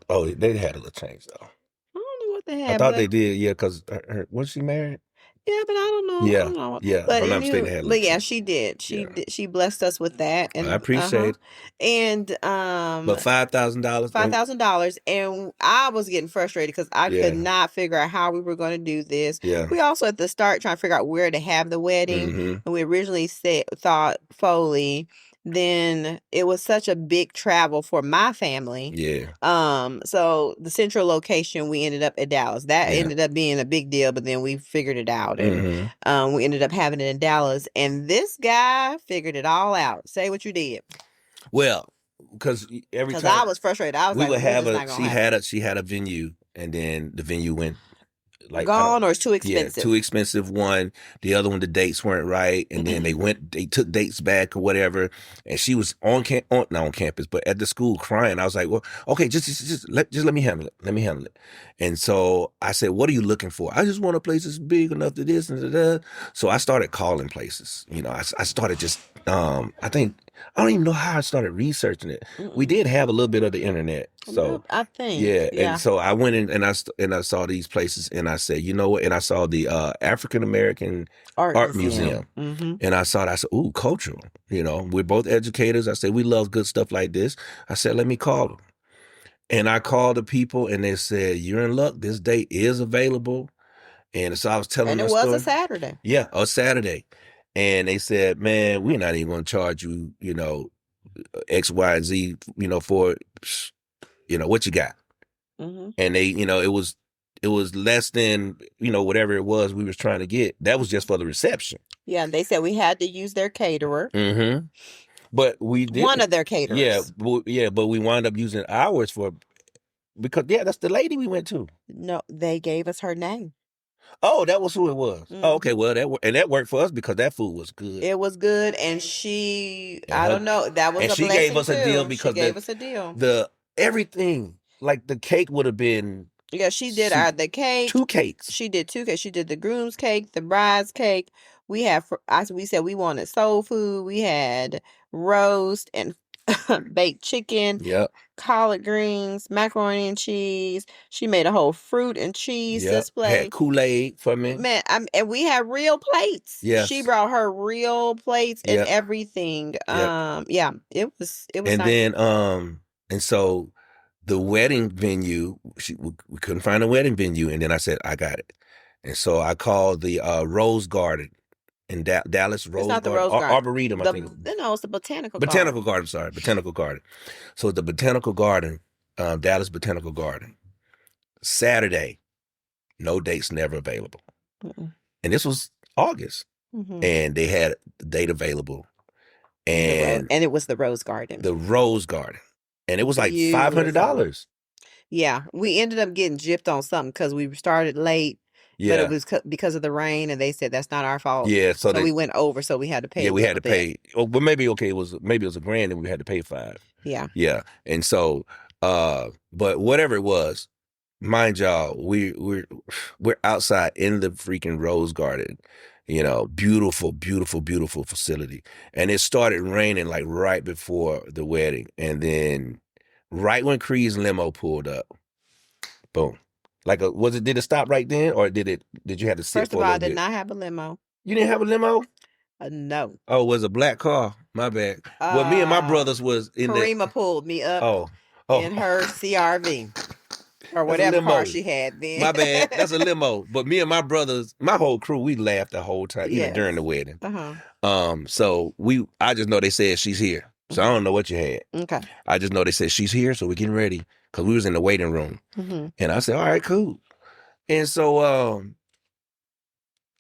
Oh, they had a little change though. I don't know what they had. I thought they did, yeah, because was she married? Yeah, but I don't know. Yeah, I don't know. yeah. But if I'm not mistaken, they had a but yeah, change. she did. Yeah. She blessed us with that, and I appreciate it. And But $5,000. $5,000, and I was getting frustrated because I could not figure out how we were going to do this. Yeah. We also at the start trying to figure out where to have the wedding, and we originally thought Foley. Then it was such a big travel for my family. Yeah. So the central location, we ended up at Dallas. That ended up being a big deal, but then we figured it out, and we ended up having it in Dallas. And this guy figured it all out. Say what you did. Well, because every time I was frustrated, I was we like, would have she had a venue, and then the venue went like gone, or it's too expensive. Yeah, too expensive. One, the other one, the dates weren't right, and then they took dates back or whatever. And she was not on campus, but at the school crying. I was like, well, okay, just let me handle it. Let me handle it. And so I said, what are you looking for? I just want a place that's big enough to this and that. So I started calling places. I started just I don't even know how I started researching it. We did have a little bit of the internet, so I think And so I went in and I saw these places, and I said, you know what? And I saw the African American Art Museum. And I saw that. I said, ooh, cultural. We're both educators. I said, we love good stuff like this. I said, let me call them. And I called the people, and they said, you're in luck. This date is available. And so I was telling them, and it was a Saturday. Yeah, a Saturday. And they said, man, we're not even going to charge you, X, Y, and Z, for, what you got. And they, it was less than, whatever it was we was trying to get. That was just for the reception. Yeah, they said we had to use their caterer. But we did. One of their caterers. Yeah, but we wound up using ours because that's the lady we went to. No, they gave us her name. Oh, that was who it was. Oh, okay. Well, that worked for us because that food was good. It was good, and I don't know. That was she gave us a deal because she gave us a deal. The everything, like the cake would have been. Yeah, she did the cake. 2 cakes. She did 2 cakes. She did the groom's cake, the bride's cake. We said we wanted soul food. We had roast and baked chicken. Yep. Collard greens, macaroni and cheese. She made a whole fruit and cheese display. Had Kool-Aid for me. Man, and we had real plates. Yes. She brought her real plates and everything. Yeah, it was and nice. Then and so the wedding venue, we couldn't find a wedding venue, and then I said, I got it. And so I called the Rose Garden in Dallas. It's not the Rose Garden. Arboretum, I think. No, it's the Botanical Garden. Sorry, Botanical Garden. So the Botanical Garden, Dallas Botanical Garden. Saturday, no dates, never available. And this was August. And they had the date available. And it was the Rose Garden. The Rose Garden. And it was like $500. Yeah, we ended up getting gypped on something because we started late. But it Yeah. was because of the rain, and they said that's not our fault. Yeah. So we went over, so we had to pay yeah, a we had little to bit. pay. Oh, but maybe it was $1 and we had to pay $5. Yeah. Yeah. And so, but whatever it was, mind y'all, we're outside in the freaking rose garden, beautiful, beautiful, beautiful facility. And it started raining like right before the wedding. And then right when Cree's limo pulled up, boom. Did it stop right then, or did you have to sit First for of a all, I little did bit? not have a limo. You didn't have a limo? No. Oh, it was a black car. My bad. Well, me and my brothers was in the. Karima pulled me up Oh, in her CRV. Or that's a whatever car limo. she had then. My bad. That's a limo. But me and my brothers, my whole crew, we laughed the whole time, even during the wedding. So I just know they said she's here. So I don't know what you had. Okay. I just know they said she's here, so we're getting ready. Because we was in the waiting room. And I said, all right, cool. And so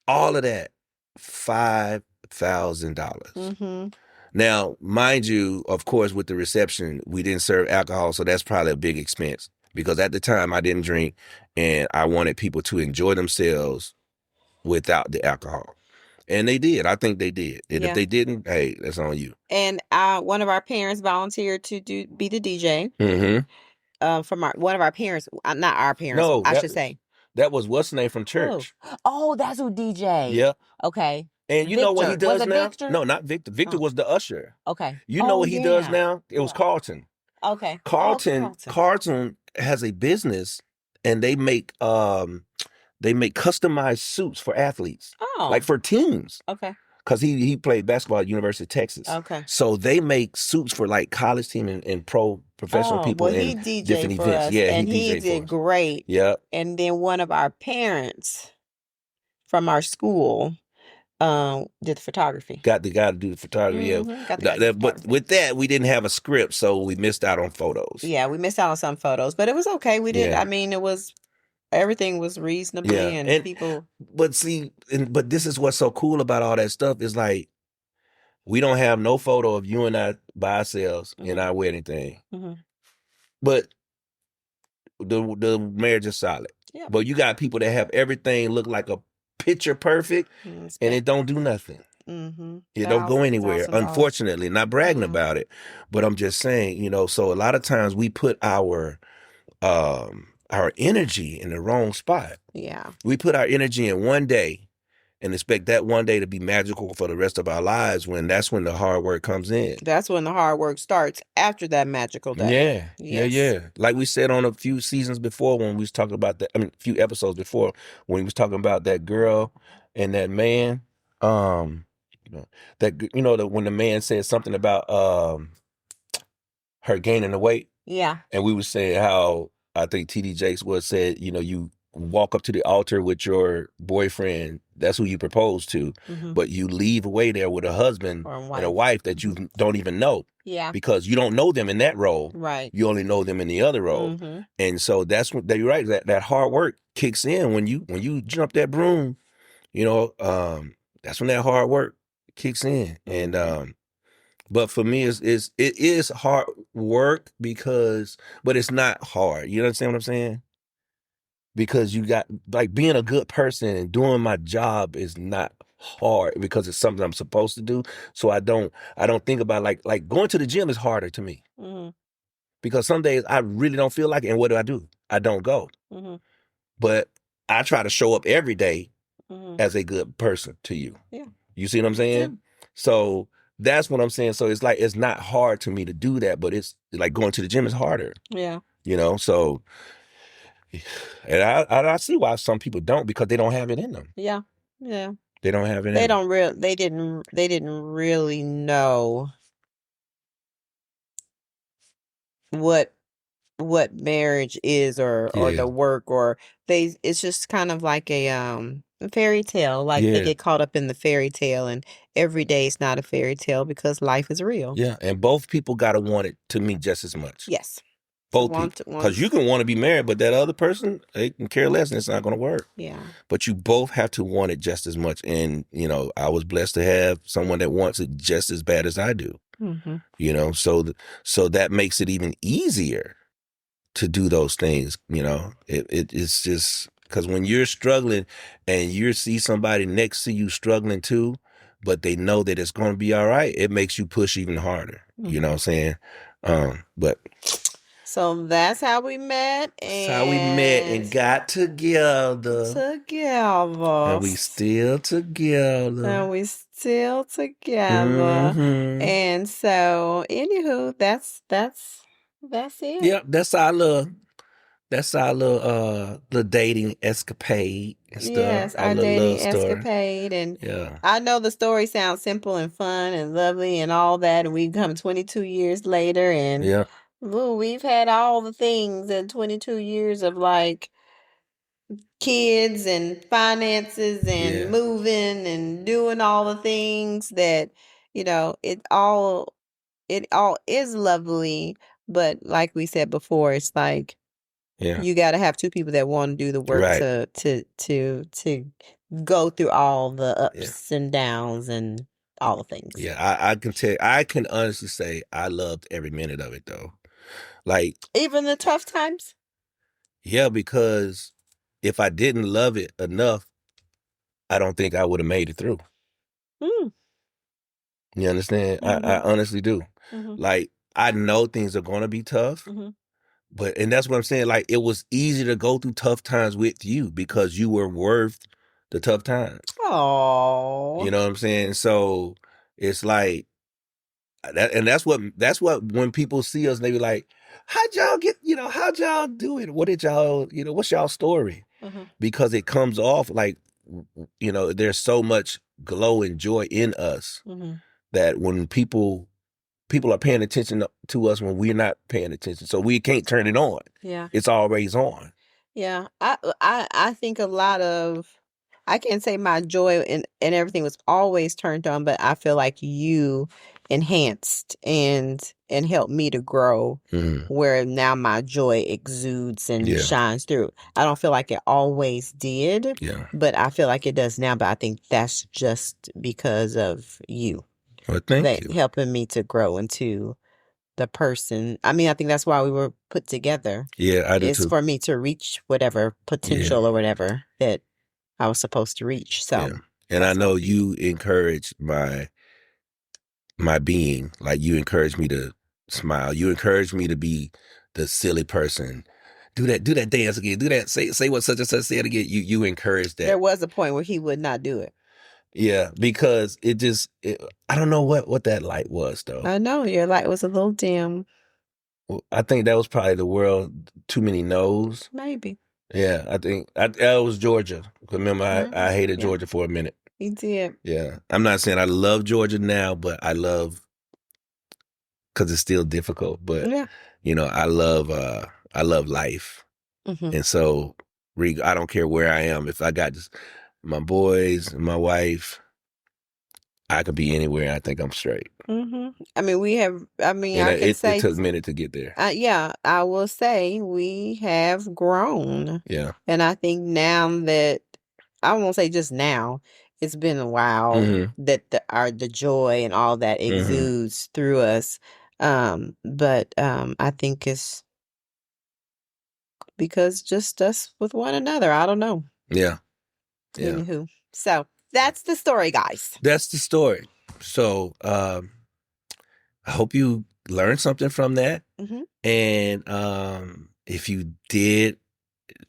all of that, $5,000. Now, mind you, of course, with the reception, we didn't serve alcohol, so that's probably a big expense. Because at the time, I didn't drink, and I wanted people to enjoy themselves without the alcohol. And they did. I think they did. And if they didn't, hey, that's on you. And one of our parents volunteered to be the DJ. From one of our parents, not our parents. No, I should say. That was what's the name from church. Oh, that's who DJ. Yeah. Okay. And you know what he does now? Victor? No, not Victor. Victor was the usher. Okay. You know what he does now? It was Carlton. Okay. Carlton has a business, and they make customized suits for athletes. Oh. Like for teams. Okay. Because he played basketball at University of Texas. Okay. So they make suits for like college team and professional people in different events. Yeah, and he did great. Yeah. And then one of our parents from our school did the photography. Got the guy to do the photography. Yeah. But with that, we didn't have a script, so we missed out on photos. Yeah, we missed out on some photos, but it was okay. We did. Yeah. I mean, everything was reasonably and people. But see, but this is what's so cool about all that stuff is like, we don't have no photo of you and I by ourselves in our wedding thing. But the marriage is solid. Yeah. But you got people that have everything look like a picture perfect, and it don't do nothing. It don't go anywhere. Unfortunately, not bragging about it, but I'm just saying, so a lot of times we put our energy in the wrong spot. Yeah. We put our energy in one day and expect that one day to be magical for the rest of our lives, when that's when the hard work comes in. That's when the hard work starts, after that magical day. Yeah. Yeah. Like we said on a few seasons before, when we was talking about that, a few episodes before, when we was talking about that girl and that man, when the man said something about her gaining the weight. Yeah. And we was saying how, I think TD Jakes said, you walk up to the altar with your boyfriend, that's who you propose to, but you leave away there with a husband and a wife that you don't even know. Yeah. Because you don't know them in that role. Right. You only know them in the other role. And so that's what you're right. That hard work kicks in when you jump that broom, that's when that hard work kicks in. And but for me, it is hard work but it's not hard. You understand what I'm saying? Because you got, like, being a good person and doing my job is not hard, because it's something I'm supposed to do. So I don't think about like going to the gym is harder to me. Because some days I really don't feel like it, and what do? I don't go. But I try to show up every day as a good person to you. Yeah. You see what I'm saying? Yeah. So that's what I'm saying. So it's like, it's not hard to me to do that, but it's like going to the gym is harder. Yeah. So, and I see why some people don't, because they don't have it in them. Yeah. Yeah. They don't have it in them. They didn't really know what marriage is, or the work, or it's just kind of like a fairy tale. Like they get caught up in the fairy tale, and every day is not a fairy tale, because life is real. Yeah. And both people gotta want it to me just as much. Yes. Both people. Because you can want to be married, but that other person, they can care less, and it's not going to work. Yeah. But you both have to want it just as much. And, I was blessed to have someone that wants it just as bad as I do. So that makes it even easier to do those things. It's just, Because when you're struggling and you see somebody next to you struggling too, but they know that it's going to be all right, it makes you push even harder. You know what I'm saying? But So that's how we met, that's how we met and got together. And we still together. And we still together. Mm-hmm. And so, anywho, that's it. Yep, that's our little dating escapade and stuff. Yes, Our our little dating love story. escapade. And Yeah. I know the story sounds simple and fun and lovely and all that. And we come 22 years later, and Yeah. we've had all the things in 22 years of like kids and finances and Yeah. moving and doing all the things that, it all is lovely. But like we said before, it's like Yeah. you got to have two people that want to do the work Right. to go through all the ups and downs and all the things. Yeah, I can honestly say I loved every minute of it though. Like, Even the tough times? yeah, because if I didn't love it enough, I don't think I would have made it through. Mm. You understand? I honestly do. Like, I know things are going to be tough, and that's what I'm saying. Like, it was easy to go through tough times with you because you were worth the tough times. Oh. You know what I'm saying? So it's like, that's what when people see us, they be like, how'd y'all do it? What did y'all, what's y'all story? Because it comes off like, there's so much glow and joy in us that when people are paying attention to us when we're not paying attention, so we can't turn it on. Yeah. It's always on. Yeah. I think a lot of, I can't say my joy and everything was always turned on, but I feel like you enhanced and helped me to grow, where now my joy exudes and shines through. I don't feel like it always did, but I feel like it does now. But I think that's just because of you. Well, thank you. Helping me to grow into the person. I mean, I think that's why we were put together. Yeah, I do It's too. for me to reach whatever potential or whatever that I was supposed to reach. So, and I know you encourage my being. Like, you encourage me to smile. You encourage me to be the silly person. Do that dance again. Do that. Say what such and such said again. You encourage that. There was a point where he would not do it. Yeah, because I don't know what that light was though. I know your light was a little dim. Well, I think that was probably the world too many no's. Maybe. Yeah, I think that was Georgia. Remember, I hated Georgia for a minute. You did. Yeah, I'm not saying I love Georgia now, but I love, because it's still difficult. But I love life, and so I don't care where I am. If I got just my boys, my wife, I could be anywhere. I think I'm straight. I mean, it took a minute to get there. Yeah, I will say we have grown. Yeah. And I think now that, I won't say just now, it's been a while that the joy and all that exudes through us. But I think it's because just us with one another. I don't know. Yeah. Anywho. So that's the story, guys. That's the story. So I hope you learned something from that. And if you did,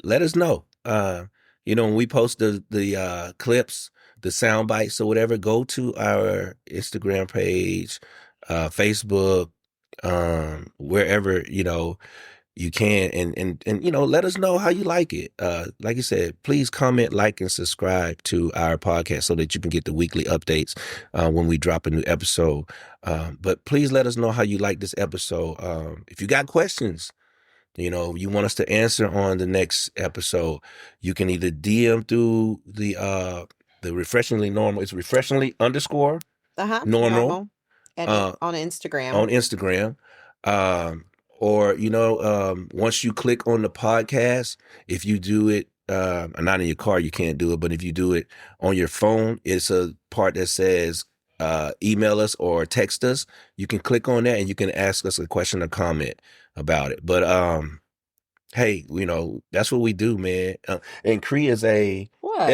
let us know. When we post the clips, the sound bites or whatever, go to our Instagram page, Facebook, wherever, you can, and let us know how you like it. Like you said, please comment, like, and subscribe to our podcast so that you can get the weekly updates when we drop a new episode. But please let us know how you like this episode. If you got questions, you want us to answer on the next episode, you can either DM through the refreshingly normal. It's refreshingly _ normal on Instagram. On Instagram. Or, once you click on the podcast, if you do it, not in your car, you can't do it, but if you do it on your phone, it's a part that says email us or text us. You can click on that and you can ask us a question or comment about it. But Hey, that's what we do, man. And Cree is a What?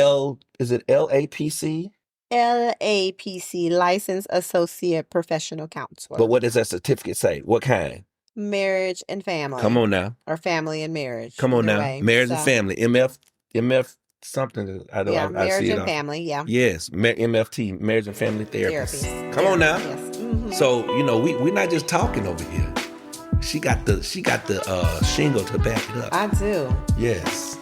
is it LAPC? LAPC, Licensed Associate Professional But Counselor. what does that certificate say? What kind? Marriage and Come family. on now. Or family and marriage. Come on Either now. way. Marriage and So, family. MF something. I yeah, marriage see it and on. family. Yeah. Yes, MFT, marriage and family therapist. Therapy. Come on now. Yes. So, we're not just talking over here. She got the shingle to back it up. I do. Yes.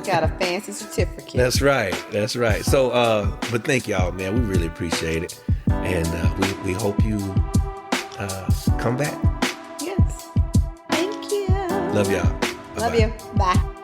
Got a fancy certificate. That's right. So, but thank y'all, man. We really appreciate it. And we hope you come back. Yes. Thank you. Love y'all. Love Bye-bye. you. Bye.